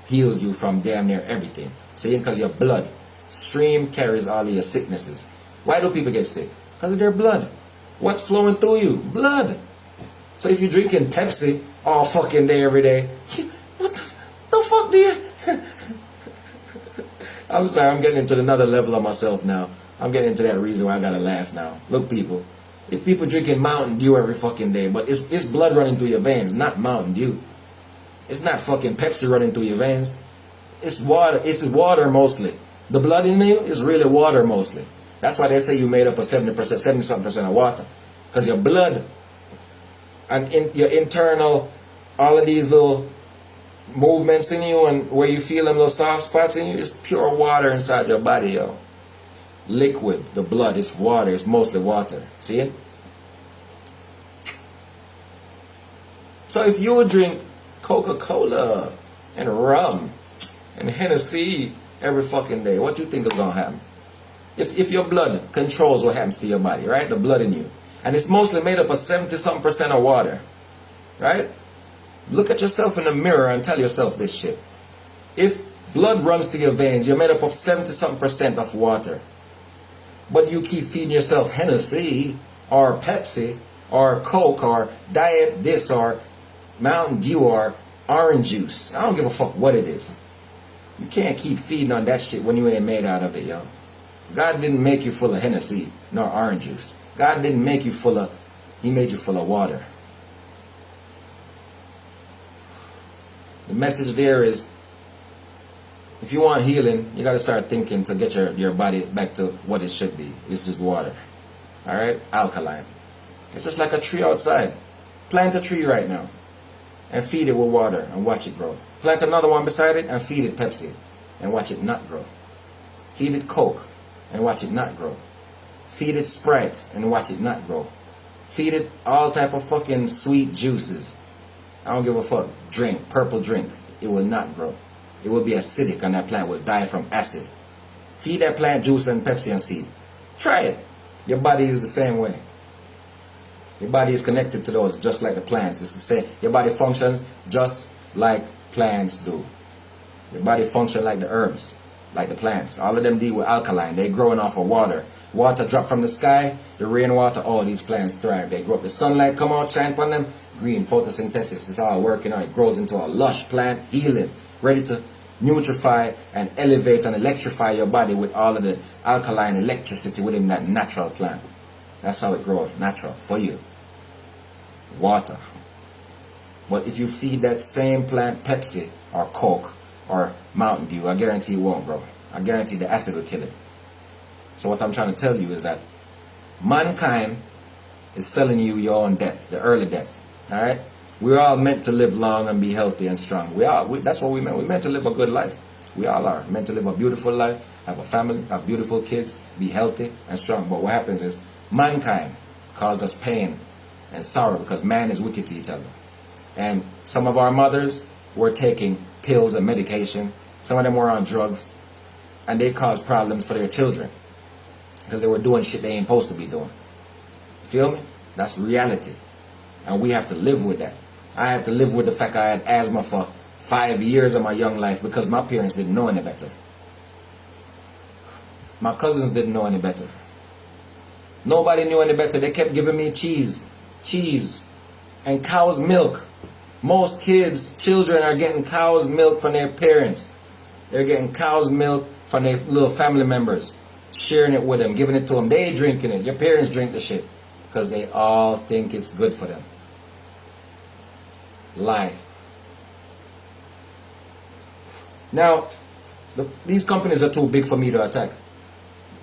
heals you from damn near everything. See, because your blood stream carries all of your sicknesses. Why do people get sick? Because of their blood. What's flowing through you? Blood. So if you're drinking Pepsi all fucking day, every day, what the fuck do you... I'm sorry, I'm getting into another level of myself now. I'm getting into that reason why I gotta laugh now. Look, people, if people drinking Mountain Dew every fucking day, but it's blood running through your veins, not Mountain Dew. It's not fucking Pepsi running through your veins. It's water. It's water mostly. The blood in you is really water mostly. That's why they say you made up of 70-something% of water. Because your blood and your internal, all of these little movements in you and where you feel them little soft spots in you, is pure water inside your body, yo. Liquid, the blood, is water. It's mostly water. See it? So if you would drink Coca-Cola and rum and Hennessy every fucking day, what do you think is gonna happen? If your blood controls what happens to your body, right? The blood in you. And it's mostly made up of 70-something% of water. Right? Look at yourself in the mirror and tell yourself this shit. If blood runs through your veins, you're made up of 70-something% of water. But you keep feeding yourself Hennessy or Pepsi or Coke or Diet this or Mountain Dew or orange juice. I don't give a fuck what it is. You can't keep feeding on that shit when you ain't made out of it, yo. God didn't make you full of Hennessy nor orange juice. God didn't make you full of, He made you full of water. The message there is, if you want healing, you got to start thinking to get your body back to what it should be. It's just water. Alright? Alkaline. It's just like a tree outside. Plant a tree right now and feed it with water and watch it grow. Plant another one beside it and feed it Pepsi and watch it not grow. Feed it Coke and watch it not grow. Feed it Sprite and watch it not grow. Feed it all type of fucking sweet juices. I don't give a fuck. Drink, purple drink. It will not grow. It will be acidic and that plant will die from acid. Feed that plant juice and Pepsi and see. Try it. Your body is the same way. Your body is connected to those just like the plants. It's the same. Your body functions just like plants do. Your body function like the herbs, like the plants. All of them deal with alkaline. They growing off of water. Water drop from the sky, the rainwater, all these plants thrive. They grow up. The sunlight come out, shine upon them. Green photosynthesis is all working on. It grows into a lush plant, healing, ready to nutrify and elevate and electrify your body with all of the alkaline electricity within that natural plant. That's how it grows, natural, for you. Water. But if you feed that same plant Pepsi or Coke or Mountain Dew, I guarantee it won't grow. I guarantee the acid will kill it. So what I'm trying to tell you is that mankind is selling you your own death, the early death. Alright? We're all meant to live long and be healthy and strong. That's what we meant. We're meant to live a good life. We all are. Meant to live a beautiful life, have a family, have beautiful kids, be healthy and strong. But what happens is mankind caused us pain and sorrow because man is wicked to each other. And some of our mothers were taking pills and medication. Some of them were on drugs. And they caused problems for their children. Because they were doing shit they ain't supposed to be doing. Feel me? That's reality. And we have to live with that. I had to live with the fact I had asthma for 5 years of my young life because my parents didn't know any better. My cousins didn't know any better. Nobody knew any better. They kept giving me cheese, and cow's milk. Most kids, children are getting cow's milk from their parents. They're getting cow's milk from their little family members, sharing it with them, giving it to them. They drinking it. Your parents drink the shit because they all think it's good for them. Lie. Now, these companies are too big for me to attack.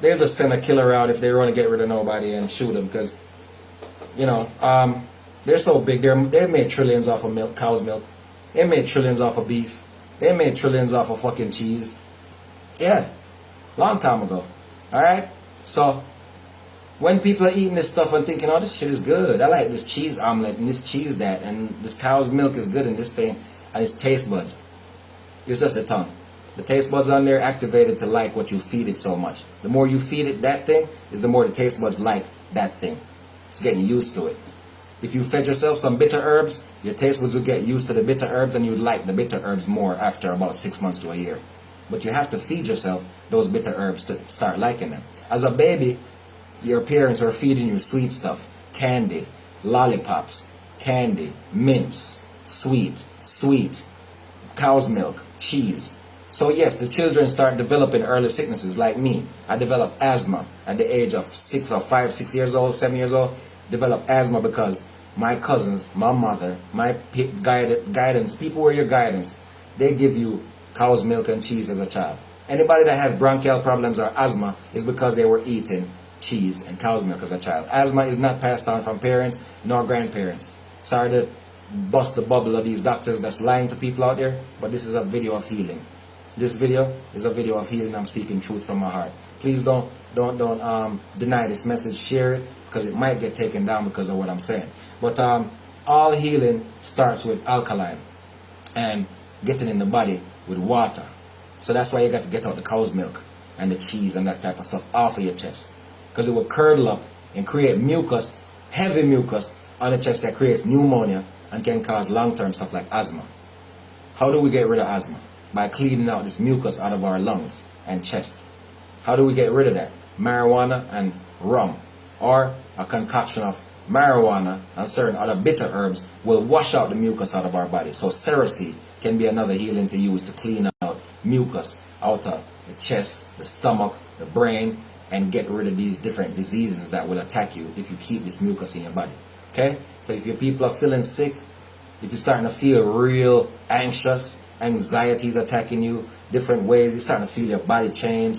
They'll just send a killer out if they want to get rid of nobody and shoot them because, you know, they're so big. They made trillions off of milk, cow's milk. They made trillions off of beef. They made trillions off of fucking cheese. Yeah, long time ago. Alright? So, when people are eating this stuff and thinking, oh, this shit is good. I like this cheese omelet and this cheese that and this cow's milk is good and this thing and it's taste buds. It's just the tongue. The taste buds on there activated to like what you feed it so much. The more you feed it that thing, is the more the taste buds like that thing. It's getting used to it. If you fed yourself some bitter herbs, your taste buds will get used to the bitter herbs and you'd like the bitter herbs more after about 6 months to a year. But you have to feed yourself those bitter herbs to start liking them. As a baby, your parents are feeding you sweet stuff, candy, lollipops, candy, mints, sweet, cow's milk, cheese. So yes, the children start developing early sicknesses like me. I developed asthma at the age of 6 years old, 7 years old. Developed asthma because my cousins, my mother, my guidance, people were your guidance. They give you cow's milk and cheese as a child. Anybody that has bronchial problems or asthma is because they were eating cheese and cow's milk as a child. Asthma is not passed on from parents nor grandparents. Sorry to bust the bubble of these doctors that's lying to people out there, but this is a video of healing. This video is a video of healing. I'm speaking truth from my heart. Please don't deny this message. Share it because it might get taken down because of what I'm saying. But all healing starts with alkaline and getting in the body with water. So that's why you got to get out the cow's milk and the cheese and that type of stuff off of your chest, because it will curdle up and create mucus, heavy mucus on the chest that creates pneumonia and can cause long-term stuff like asthma. How do we get rid of asthma? By cleaning out this mucus out of our lungs and chest. How do we get rid of that? Marijuana and rum, or a concoction of marijuana and certain other bitter herbs will wash out the mucus out of our body. So cerasee can be another healing to use to clean out mucus out of the chest, the stomach, the brain, and get rid of these different diseases that will attack you if you keep this mucus in your body. Okay? So if your people are feeling sick, if you're starting to feel real anxious, anxiety is attacking you different ways, you're starting to feel your body change,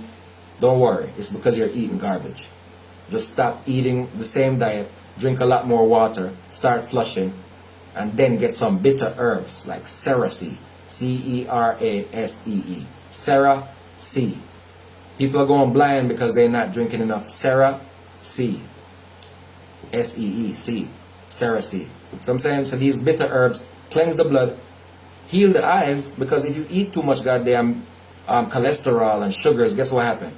don't worry, it's because you're eating garbage. Just stop eating the same diet, drink a lot more water, start flushing, and then get some bitter herbs like cerasee, C-E-R-A-S-E-E, cerasee. People are going blind because they're not drinking enough cerasee, S-E-E-C, cerasee. So I'm saying, so these bitter herbs cleanse the blood, heal the eyes, because if you eat too much goddamn cholesterol and sugars, guess what happens?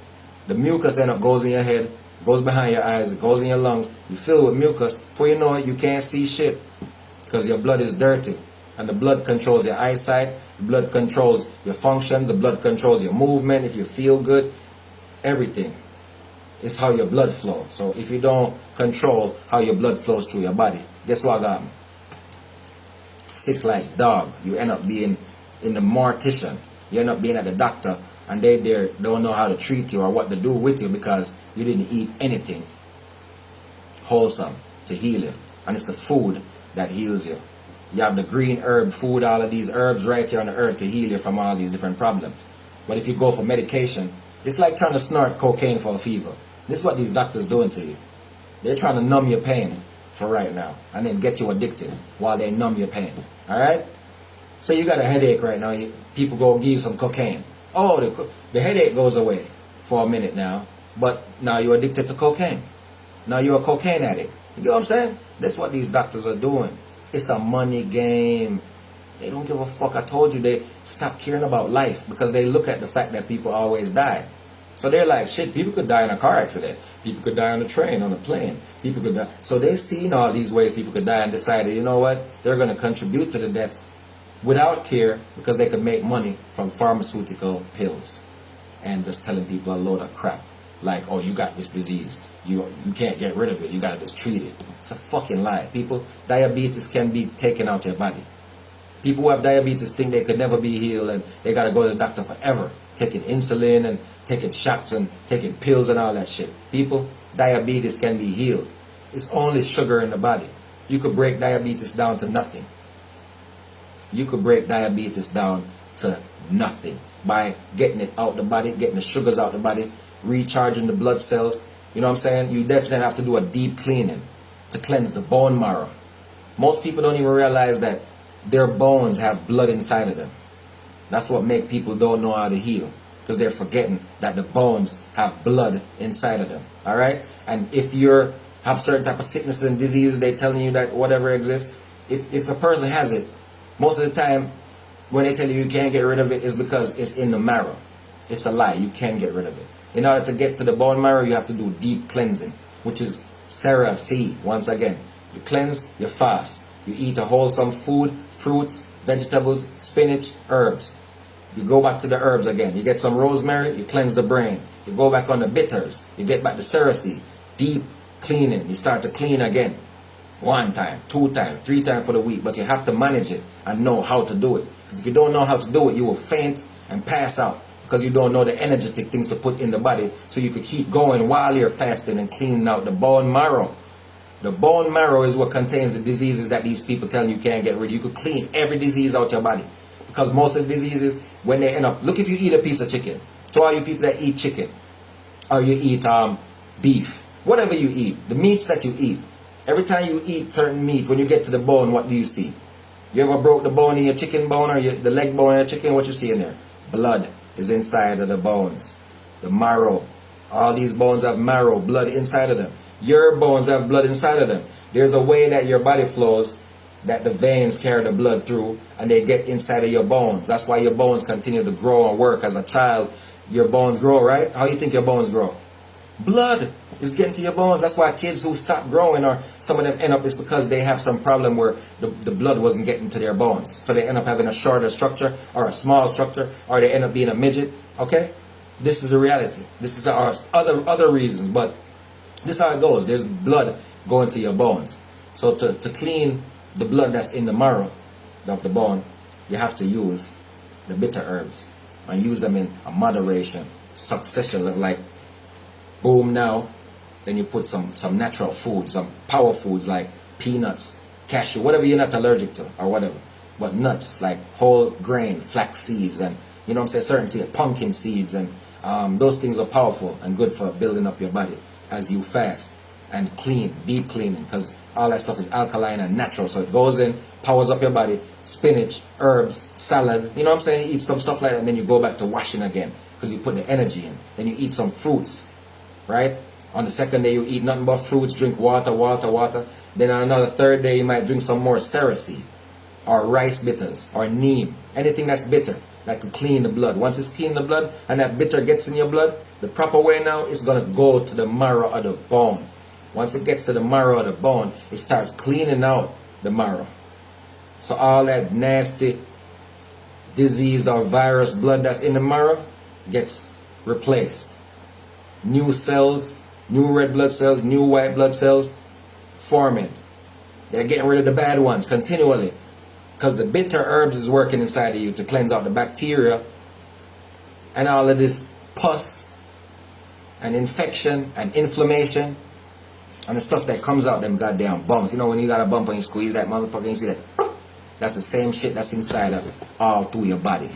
The mucus end up goes in your head, goes behind your eyes, it goes in your lungs, you fill with mucus. Before you know it, you can't see shit because your blood is dirty. And the blood controls your eyesight, the blood controls your function, the blood controls your movement, if you feel good, everything. It's how your blood flows. So if you don't control how your blood flows through your body, guess what got me? Sick like dog. You end up being in the mortician. You end up being at the doctor, and they don't know how to treat you or what to do with you because you didn't eat anything wholesome to heal you. And it's the food that heals you. You have the green herb food, all of these herbs right here on the earth to heal you from all these different problems. But if you go for medication, it's like trying to snort cocaine for a fever. This is what these doctors doing to you. They're trying to numb your pain for right now and then get you addicted while they numb your pain. Alright? So you got a headache right now. People go give you some cocaine. Oh, the headache goes away for a minute now. But now you're addicted to cocaine. Now you're a cocaine addict. You get what I'm saying? That's what these doctors are doing. It's a money game. They don't give a fuck. I told you they stop caring about life because they look at the fact that people always die. So they're like, shit, people could die in a car accident. People could die on a train, on a plane. People could die. So they've seen all these ways people could die and decided, you know what? They're going to contribute to the death without care because they could make money from pharmaceutical pills and just telling people a load of crap. Like, oh, you got this disease. You can't get rid of it. You got to just treat it. It's a fucking lie. People, diabetes can be taken out your body. People who have diabetes think they could never be healed and they got to go to the doctor forever. Taking insulin and taking shots and taking pills and all that shit. People, diabetes can be healed. It's only sugar in the body. You could break diabetes down to nothing. You could break diabetes down to nothing by getting it out the body, getting the sugars out the body, recharging the blood cells. You know what I'm saying? You definitely have to do a deep cleaning to cleanse the bone marrow. Most people don't even realize that their bones have blood inside of them. That's what makes people don't know how to heal, because they're forgetting that the bones have blood inside of them. All right? And if you have certain type of sicknesses and diseases, they're telling you that whatever exists, if a person has it, most of the time when they tell you you can't get rid of it is because it's in the marrow. It's a lie. You can get rid of it. In order to get to the bone marrow, you have to do deep cleansing, which is Sarah C. Once again, you cleanse, you fast. You eat a wholesome food, fruits, vegetables, spinach, herbs. You go back to the herbs again. You get some rosemary, you cleanse the brain. You go back on the bitters. You get back the Sarah C. Deep cleaning. You start to clean again. 1 time, 2 times, 3 times for the week. But you have to manage it and know how to do it. Because if you don't know how to do it, you will faint and pass out. Because you don't know the energetic things to put in the body. So you could keep going while you're fasting and cleaning out the bone marrow. The bone marrow is what contains the diseases that these people tell you can't get rid of. You could clean every disease out your body. Because most of the diseases, when they end up, look, if you eat a piece of chicken, to all you people that eat chicken, or you eat beef, whatever you eat, the meats that you eat, every time you eat certain meat, when you get to the bone, what do you see? You ever broke the bone in your chicken bone or the leg bone in your chicken? What you see in there? Blood is inside of the bones. The marrow. All these bones have marrow, blood inside of them. Your bones have blood inside of them. There's a way that your body flows, that the veins carry the blood through, and they get inside of your bones. That's why your bones continue to grow and work. As a child, your bones grow, right? How do you think your bones grow? Blood is getting to your bones. That's why kids who stop growing, or some of them end up, is because they have some problem where the blood wasn't getting to their bones. So they end up having a shorter structure or a small structure, or they end up being a midget. Okay? This is the reality. This is our other reasons, but this is how it goes. There's blood going to your bones. So to clean the blood that's in the marrow of the bone, you have to use the bitter herbs and use them in a moderation, succession of like boom now, then you put some natural food, some power foods like peanuts, cashew, whatever you're not allergic to or whatever. But nuts like whole grain, flax seeds, and you know what I'm saying, certain seeds, pumpkin seeds, and those things are powerful and good for building up your body as you fast and clean, deep cleaning, because all that stuff is alkaline and natural. So it goes in, powers up your body, spinach, herbs, salad, you know what I'm saying? You eat some stuff like that, and then you go back to washing again because you put the energy in. Then you eat some fruits, right? On the second day, you eat nothing but fruits, drink water, water, water. Then on another third day, you might drink some more Sarah seed or rice bitters or neem, anything that's bitter that can clean the blood. Once it's clean the blood and that bitter gets in your blood, the proper way now is going to go to the marrow of the bone. Once it gets to the marrow of the bone, it starts cleaning out the marrow. So all that nasty diseased or virus blood that's in the marrow gets replaced. New cells, new red blood cells, new white blood cells forming. They're getting rid of the bad ones continually, because the bitter herbs is working inside of you to cleanse out the bacteria and all of this pus and infection and inflammation and the stuff that comes out them goddamn bumps. You know when you got a bump and you squeeze that motherfucker and you see that? That's the same shit that's inside of all through your body.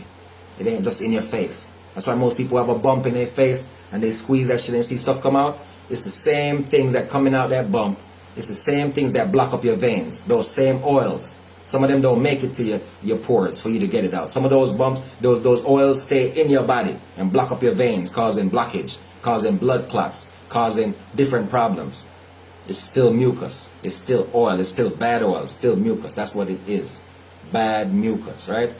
It ain't just in your face. That's why most people have a bump in their face and they squeeze that shit and see stuff come out. It's the same things that coming out that bump. It's the same things that block up your veins. Those same oils. Some of them don't make it to your pores for you to get it out. Some of those bumps, those oils stay in your body and block up your veins, causing blockage, causing blood clots, causing different problems. It's still mucus. It's still oil. It's still bad oil. It's still mucus. That's what it is. Bad mucus, right?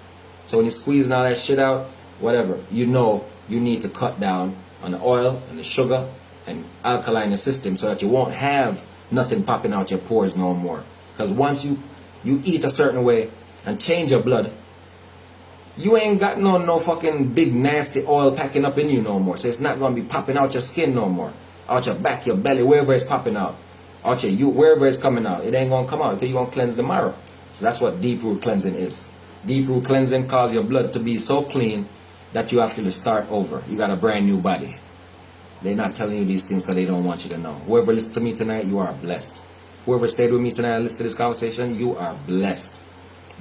So when you're squeezing all that shit out, whatever, you know you need to cut down on the oil and the sugar and alkaline the system so that you won't have nothing popping out your pores no more. Because once you eat a certain way and change your blood, you ain't got no fucking big nasty oil packing up in you no more. So it's not going to be popping out your skin no more. Out your back, your belly, wherever it's popping out. Out your wherever it's coming out. It ain't going to come out because you're going to cleanse the marrow. So that's what deep root cleansing is. Deep root cleansing causes your blood to be so clean that you have to start over. You got a brand new body. They're not telling you these things because they don't want you to know. Whoever listens to me tonight, you are blessed. Whoever stayed with me tonight and listened to this conversation, you are blessed.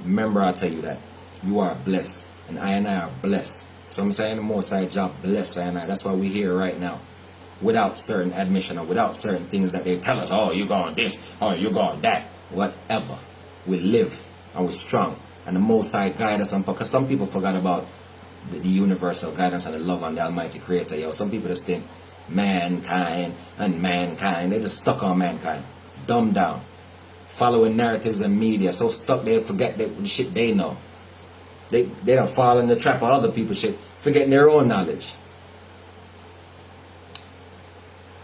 Remember, I'll tell you that. You are blessed. And I are blessed. So I'm saying the Most High job bless I and I. That's why we're here right now. Without certain admission or without certain things that they tell us. Oh, you going this. Oh, you going that. Whatever. We live and we're strong. And the Most High guide us. Because some people forgot about the universal guidance and the love on the Almighty Creator. Yo, some people just think mankind and mankind. They just stuck on mankind. Dumbed down. Following narratives and media. So stuck they forget the shit they know. They don't fall in the trap of other people's shit. Forgetting their own knowledge.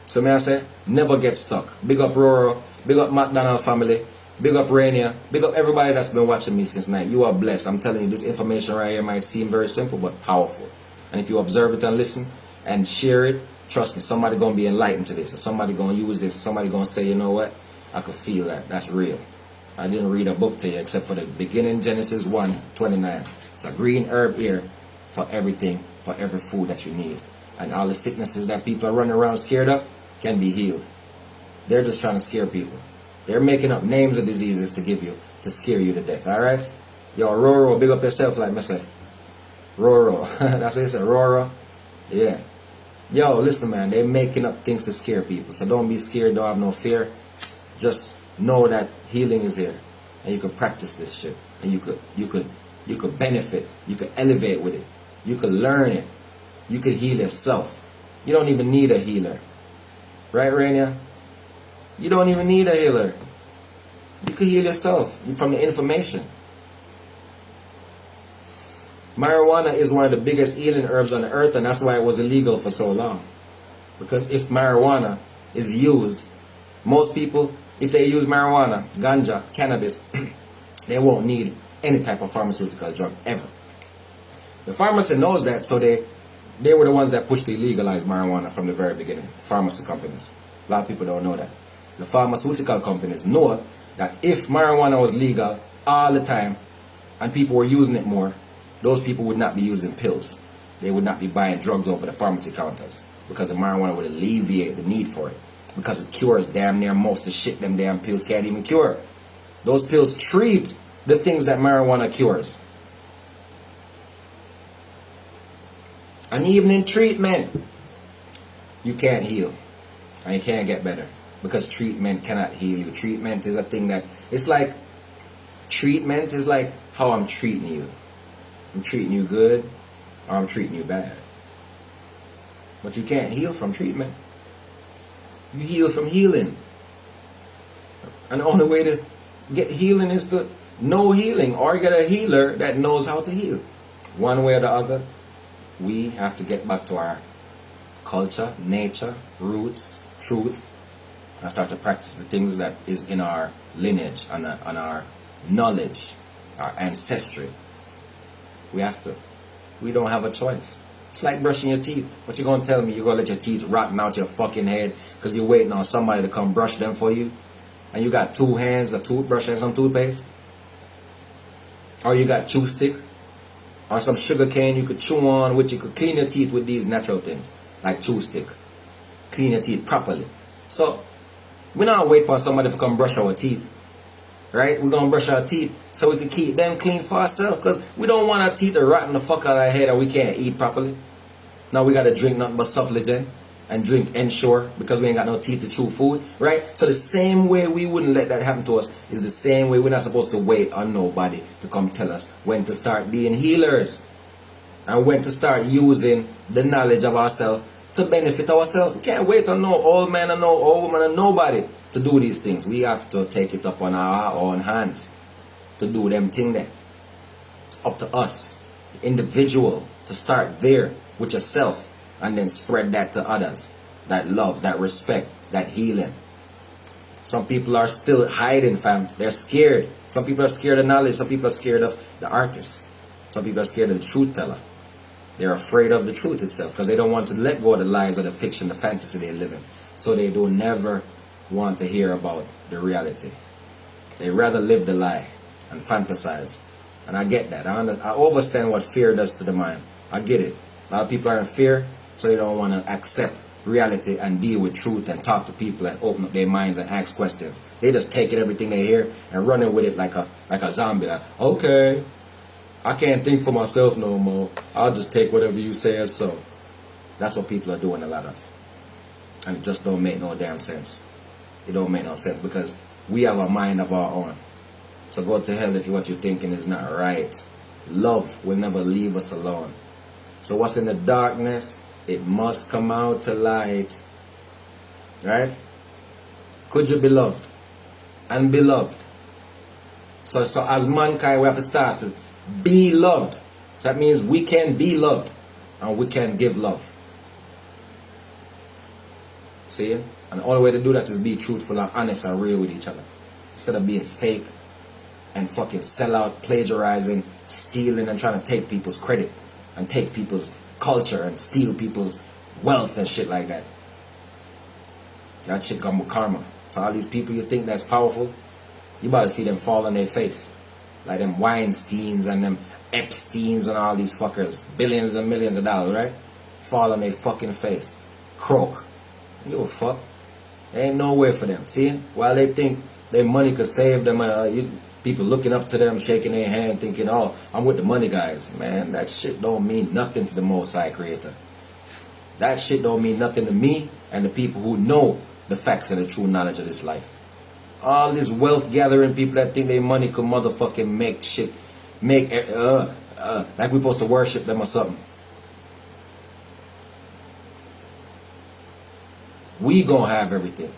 So may I say, never get stuck. Big up Roro. Big up McDonald family. Big up Rainier. Big up everybody that's been watching me since night. You are blessed. I'm telling you, this information right here might seem very simple but powerful. And if you observe it and listen and share it, trust me, somebody going to be enlightened to this. Or somebody going to use this. Somebody going to say, you know what? I could feel that. That's real. I didn't read a book to you except for the beginning, Genesis 1:29. It's a green herb here for everything, for every food that you need. And all the sicknesses that people are running around scared of can be healed. They're just trying to scare people. They're making up names of diseases to give you, to scare you to death, alright? Yo, Roro, big up yourself like me say. Roro. That's what I said, Roro. Yeah. Yo, listen man, they're making up things to scare people. So don't be scared, don't have no fear. Just know that healing is here. And you can practice this shit. And you could benefit. You could elevate with it. You could learn it. You could heal yourself. You don't even need a healer. Right, Rainier? You don't even need a healer. You could heal yourself from the information. Marijuana is one of the biggest healing herbs on the earth, and that's why it was illegal for so long. Because if marijuana is used, most people, if they use marijuana, ganja, cannabis, they won't need any type of pharmaceutical drug ever. The pharmacy knows that, so they were the ones that pushed to legalize marijuana from the very beginning. Pharmacy companies. A lot of people don't know that. The pharmaceutical companies know that if marijuana was legal all the time and people were using it more, those people would not be using pills. They would not be buying drugs over the pharmacy counters because the marijuana would alleviate the need for it. Because it cures damn near most of the shit them damn pills can't even cure. Those pills treat the things that marijuana cures. And even in treatment, you can't heal. And you can't get better. Because treatment cannot heal you. Treatment is a thing that, treatment is like how I'm treating you. I'm treating you good or I'm treating you bad. But you can't heal from treatment. You heal from healing. And the only way to get healing is to know healing or get a healer that knows how to heal. One way or the other, we have to get back to our culture, nature, roots, truth, and start to practice the things that is in our lineage and our knowledge. our ancestry. We have to. We don't have a choice. It's like brushing your teeth. What you gonna tell me? You gonna let your teeth rotten out your fucking head because you're waiting on somebody to come brush them for you? And you got 2 hands, a toothbrush, and some toothpaste? Or you got chew stick? Or some sugar cane you could chew on, which you could clean your teeth with these natural things. Like chew stick. Clean your teeth properly. So, we not wait for somebody to come brush our teeth. Right? We're going to brush our teeth so we can keep them clean for ourselves. Because we don't want our teeth to rotten the fuck out of our head and we can't eat properly. Now we got to drink nothing but supplement and drink Ensure because we ain't got no teeth to chew food. Right? So the same way we wouldn't let that happen to us is the same way we're not supposed to wait on nobody to come tell us when to start being healers. And when to start using the knowledge of ourselves to benefit ourselves. We can't wait on no old man or no old woman or nobody to do these things. We have to take it up on our own hands to do them thing there. It's up to us, the individual, to start there with yourself and then spread that to others. That love, that respect, that healing. Some people are still hiding, fam. They're scared. Some people are scared of knowledge. Some people are scared of the artist. Some people are scared of the truth teller. They're afraid of the truth itself because they don't want to let go of the lies or the fiction, the fantasy they live in. So they don't never want to hear about the reality. They rather live the lie and fantasize. And I get that. I understand what fear does to the mind. I get it. A lot of people are in fear, so they don't want to accept reality and deal with truth and talk to people and open up their minds and ask questions. They just take it, everything they hear, and run it with it like a zombie. Like, okay, I can't think for myself no more. I'll just take whatever you say as so. That's what people are doing a lot of. And it just don't make no damn sense. It don't make no sense because we have a mind of our own. So go to hell if what you're thinking is not right. Love will never leave us alone. So what's in the darkness, it must come out to light. Right? Could you be loved? And be loved. So as mankind we have to start to be loved. So that means we can be loved. And we can give love. See? And the only way to do that is be truthful and honest and real with each other. Instead of being fake and fucking sell out, plagiarizing, stealing and trying to take people's credit and take people's culture and steal people's wealth and shit like that. That shit come with karma. So all these people you think that's powerful, you about to see them fall on their face. Like them Weinsteins and them Epsteins and all these fuckers. Billions and millions of dollars, right? Fall on their fucking face. Croak. Give a fuck. There ain't no way for them. See? While they think their money could save them, people looking up to them, shaking their hand, thinking, oh, I'm with the money guys. Man, that shit don't mean nothing to the Most High Creator. That shit don't mean nothing to me and the people who know the facts and the true knowledge of this life. All this wealth gathering people that think their money could motherfucking make shit, like we supposed to worship them or something. We gonna have everything.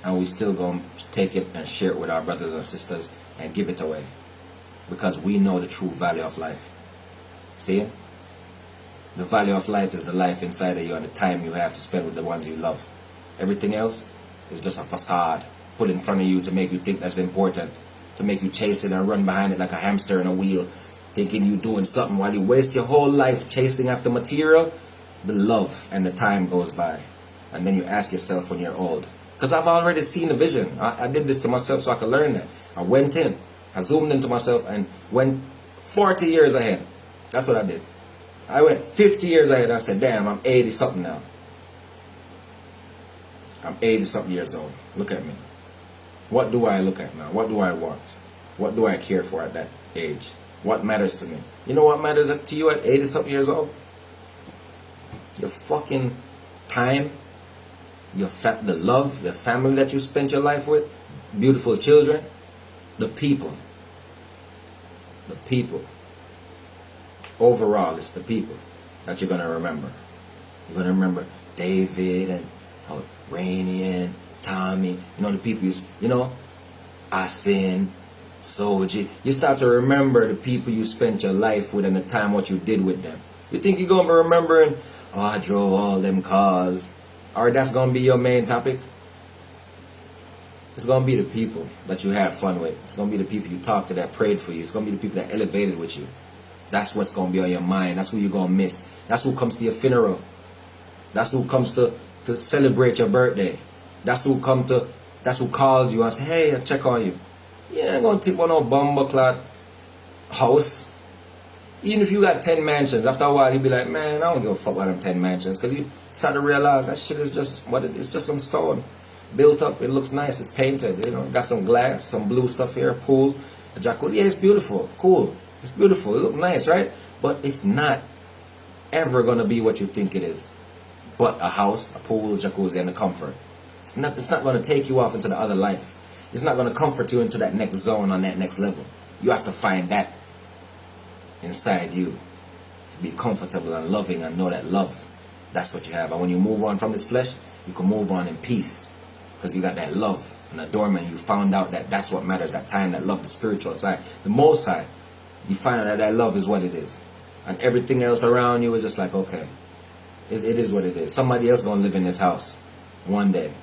And we still gonna take it and share it with our brothers and sisters and give it away. Because we know the true value of life. See? The value of life is the life inside of you and the time you have to spend with the ones you love. Everything else is just a facade put in front of you to make you think that's important. To make you chase it and run behind it like a hamster in a wheel. Thinking you doing something while you waste your whole life chasing after material. The love and the time goes by. And then you ask yourself when you're old. Because I've already seen the vision. I did this to myself so I could learn that. I went in. I zoomed into myself and went 40 years ahead. That's what I did. I went 50 years ahead and I said, damn, I'm 80 something now. I'm 80 something years old. Look at me. What do I look at now? What do I want? What do I care for at that age? What matters to me? You know what matters to you at 80 something years old? Your fucking time. The love, the family that you spent your life with, beautiful children, the people. The people. Overall, it's the people that you're going to remember. You're going to remember David and Rainey and Tommy. You know, the people, Asin, Solgie. You start to remember the people you spent your life with and the time what you did with them. You think you're going to be remembering, oh, I drove all them cars. Or that's going to be your main topic? It's going to be the people that you have fun with. It's going to be the people you talk to that prayed for you. It's going to be the people that elevated with you. That's what's going to be on your mind. That's who you're going to miss. That's who comes to your funeral. That's who comes to celebrate your birthday. That's who calls you and say, hey, I'll check on you. You ain't going to take one old bumbleclad house. Even if you got 10 mansions, after a while you'll be like, man, I don't give a fuck about them 10 mansions. Because you start to realize that shit is just what it is. It's just some stone. Built up, it looks nice, it's painted, you know, got some glass, some blue stuff here, pool, a jacuzzi. Yeah, it's beautiful, cool, it's beautiful, it looks nice, right? But it's not ever gonna be what you think it is. But a house, a pool, a jacuzzi, and a comfort. It's not gonna take you off into the other life. It's not gonna comfort you into that next zone on that next level. You have to find that inside you to be comfortable and loving and know that love, that's what you have. And when you move on from this flesh, you can move on in peace. Because you got that love and adornment. You found out that that's what matters. That time, that love, the spiritual side, the most side. You find out that love is what it is. And everything else around you is just like, okay, it is what it is. Somebody else going to live in this house one day.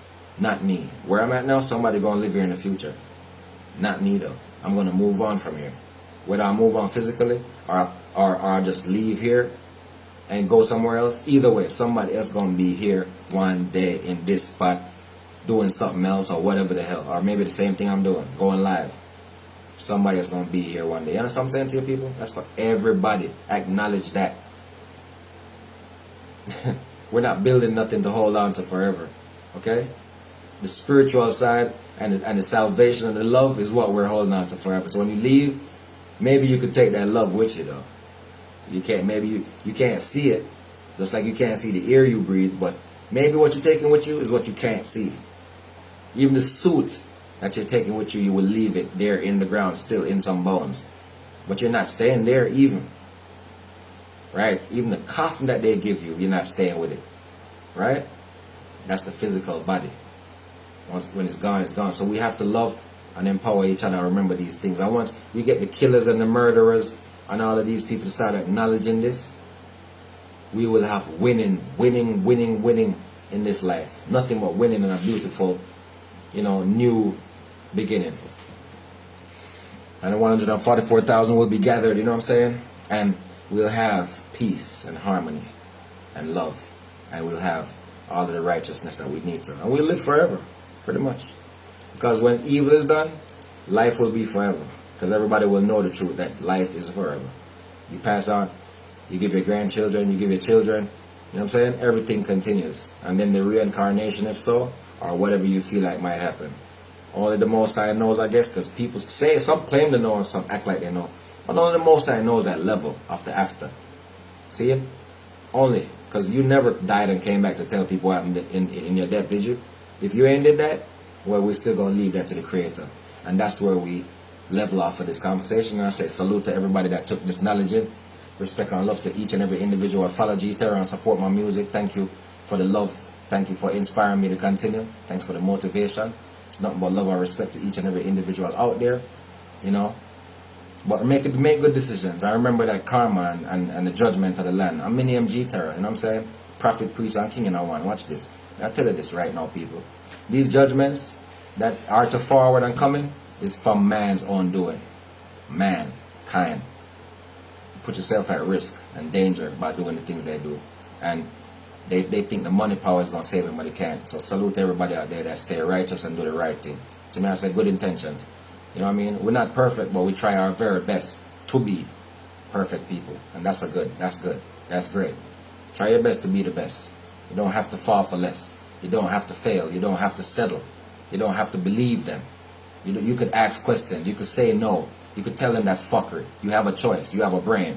Not me. Where I'm at now, somebody going to live here in the future. Not me though. I'm going to move on from here. Whether I move on physically or I just leave here and go somewhere else. Either way, somebody else going to be here one day in this spot doing something else or whatever the hell. Or maybe the same thing I'm doing, going live. Somebody is going to be here one day. You understand what I'm saying to you people? That's for everybody. Acknowledge that. We're not building nothing to hold on to forever. Okay? The spiritual side and the salvation and the love is what we're holding on to forever. So when you leave, maybe you could take that love with you though. You can't, maybe you can't see it. Just like you can't see the air you breathe, but maybe what you're taking with you is what you can't see. Even the suit that you're taking with you, you will leave it there in the ground, still in some bones. But you're not staying there even. Right? Even the coffin that they give you, you're not staying with it. Right? That's the physical body. When it's gone, it's gone. So we have to love and empower each other and remember these things. And once we get the killers and the murderers and all of these people to start acknowledging this, we will have winning in this life. Nothing but winning and a beautiful, new beginning. And the 144,000 will be gathered, you know what I'm saying? And we'll have peace and harmony and love. And we'll have all of the righteousness that we need to. And we'll live forever, pretty much. Because when evil is done, life will be forever. Because everybody will know the truth that life is forever. You pass on, you give your grandchildren, you give your children, you know what I'm saying? Everything continues. And then the reincarnation, if so, or whatever you feel like might happen. Only the Most High knows, I guess, because people say, some claim to know and some act like they know. But only the Most High knows that level of the after. See it? Only. Because you never died and came back to tell people what happened in your death, did you? If you ain't did that, well, we're still going to leave that to the Creator. And that's where we level off of this conversation. And I say salute to everybody that took this knowledge in. Respect and love to each and every individual that follow G-Terra and support my music. Thank you for the love. Thank you for inspiring me to continue. Thanks for the motivation. It's nothing but love and respect to each and every individual out there. But make good decisions. I remember that karma and the judgment of the land. I'm Minium G-Terra, you know what I'm saying? Prophet, priest, and king in one. Watch this. I tell you this right now, people. These judgments that are to forward and coming is from man's own doing. Mankind. Put yourself at risk and danger by doing the things they do. And they think the money power is going to save them, but it can't. So salute to everybody out there that stay righteous and do the right thing. To me, I say good intentions. You know what I mean? We're not perfect, but we try our very best to be perfect people. And that's good. That's great. Try your best to be the best. You don't have to fall for less. You don't have to fail. You don't have to settle. You don't have to believe them. You could ask questions. You could say no. You could tell them that's fuckery. You have a choice. You have a brain.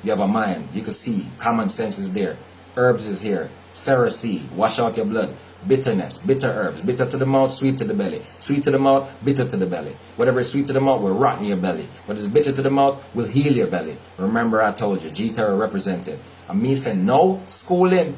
You have a mind. You could see. Common sense is there. Herbs is here. Cerasee. Wash out your blood. Bitterness. Bitter herbs. Bitter to the mouth, sweet to the belly. Sweet to the mouth, bitter to the belly. Whatever is sweet to the mouth will rot in your belly. What is bitter to the mouth will heal your belly. Remember I told you. G-Terra represented. And me saying no schooling.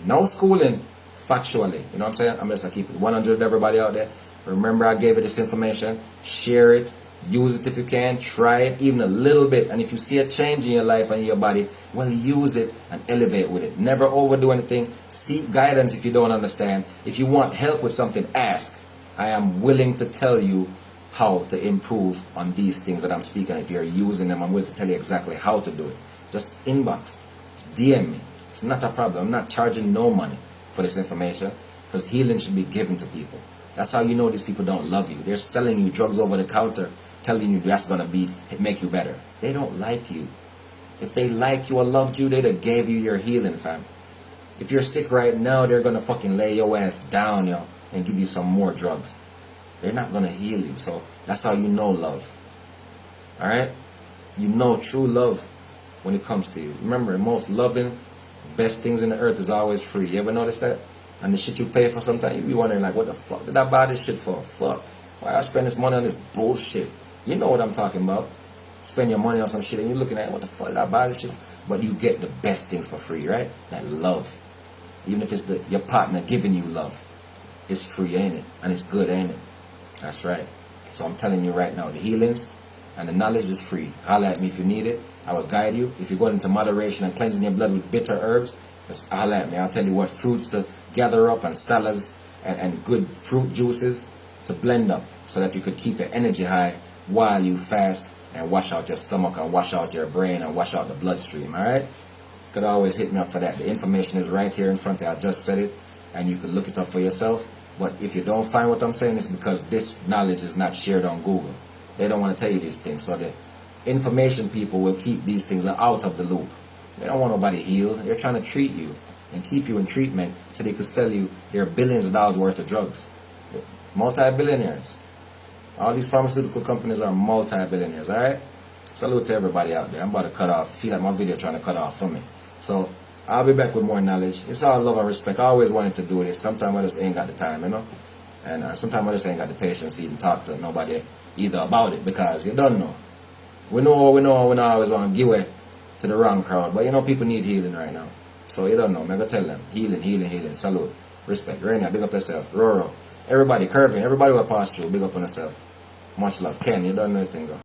No schooling. Factually. You know what I'm saying? I'm just going to keep it 100 with everybody out there. Remember I gave you this information. Share it. Use it if you can. Try it even a little bit. And if you see a change in your life and in your body, well, use it and elevate with it. Never overdo anything. Seek guidance if you don't understand. If you want help with something, ask. I am willing to tell you how to improve on these things that I'm speaking. If you're using them, I'm willing to tell you exactly how to do it. Just inbox, just DM me. It's not a problem. I'm not charging no money for this information, because healing should be given to people. That's how you know these people don't love you. They're selling you drugs over the counter, telling you that's gonna make you better. They don't like you. If they like you or loved you, they'd have gave you your healing, fam. If you're sick right now, they're gonna fucking lay your ass down, yo, and give you some more drugs. They're not gonna heal you. So that's how you know love. Alright? You know true love when it comes to you. Remember, the most loving, best things in the earth is always free. You ever notice that? And the shit you pay for, sometimes you be wondering like, what the fuck did I buy this shit for? Fuck. Why I spend this money on this bullshit? You know what I'm talking about. Spend your money on some shit and you're looking at, what the fuck did I buy this shit for? But you get the best things for free, right? That love. Even if it's your partner giving you love. It's free, ain't it? And it's good, ain't it? That's right. So I'm telling you right now, the healings and the knowledge is free. Holler at me if you need it. I will guide you. If you're going into moderation and cleansing your blood with bitter herbs, just holler at me. I'll tell you what fruits to gather up and salads and good fruit juices to blend up so that you could keep your energy high while you fast and wash out your stomach and wash out your brain and wash out the bloodstream, alright? You could always hit me up for that. The information is right here in front of you. I just said it and you could look it up for yourself. But if you don't find what I'm saying, it's because this knowledge is not shared on Google. They don't want to tell you these things. So the information people will keep these things out of the loop. They don't want nobody healed. They're trying to treat you and keep you in treatment so they could sell you their billions of dollars worth of drugs. Multi-billionaires. All these pharmaceutical companies are multi-billionaires, alright? Salute to everybody out there. I'm about to cut off. Feel like my video trying to cut off for me. So I'll be back with more knowledge. It's all love and respect. I always wanted to do this. Sometimes I just ain't got the time, you know? And sometimes I just ain't got the patience to even talk to nobody either about it, because you don't know. We know, we always want to give it to the wrong crowd. But you know, people need healing right now. So you don't know. I'm going to tell them. Healing, healing, healing. Salute. Respect. Raina, big up yourself. Roro. Everybody, Curvin. Everybody who passed through, big up on yourself. Much love. Ken, you don't know anything, though.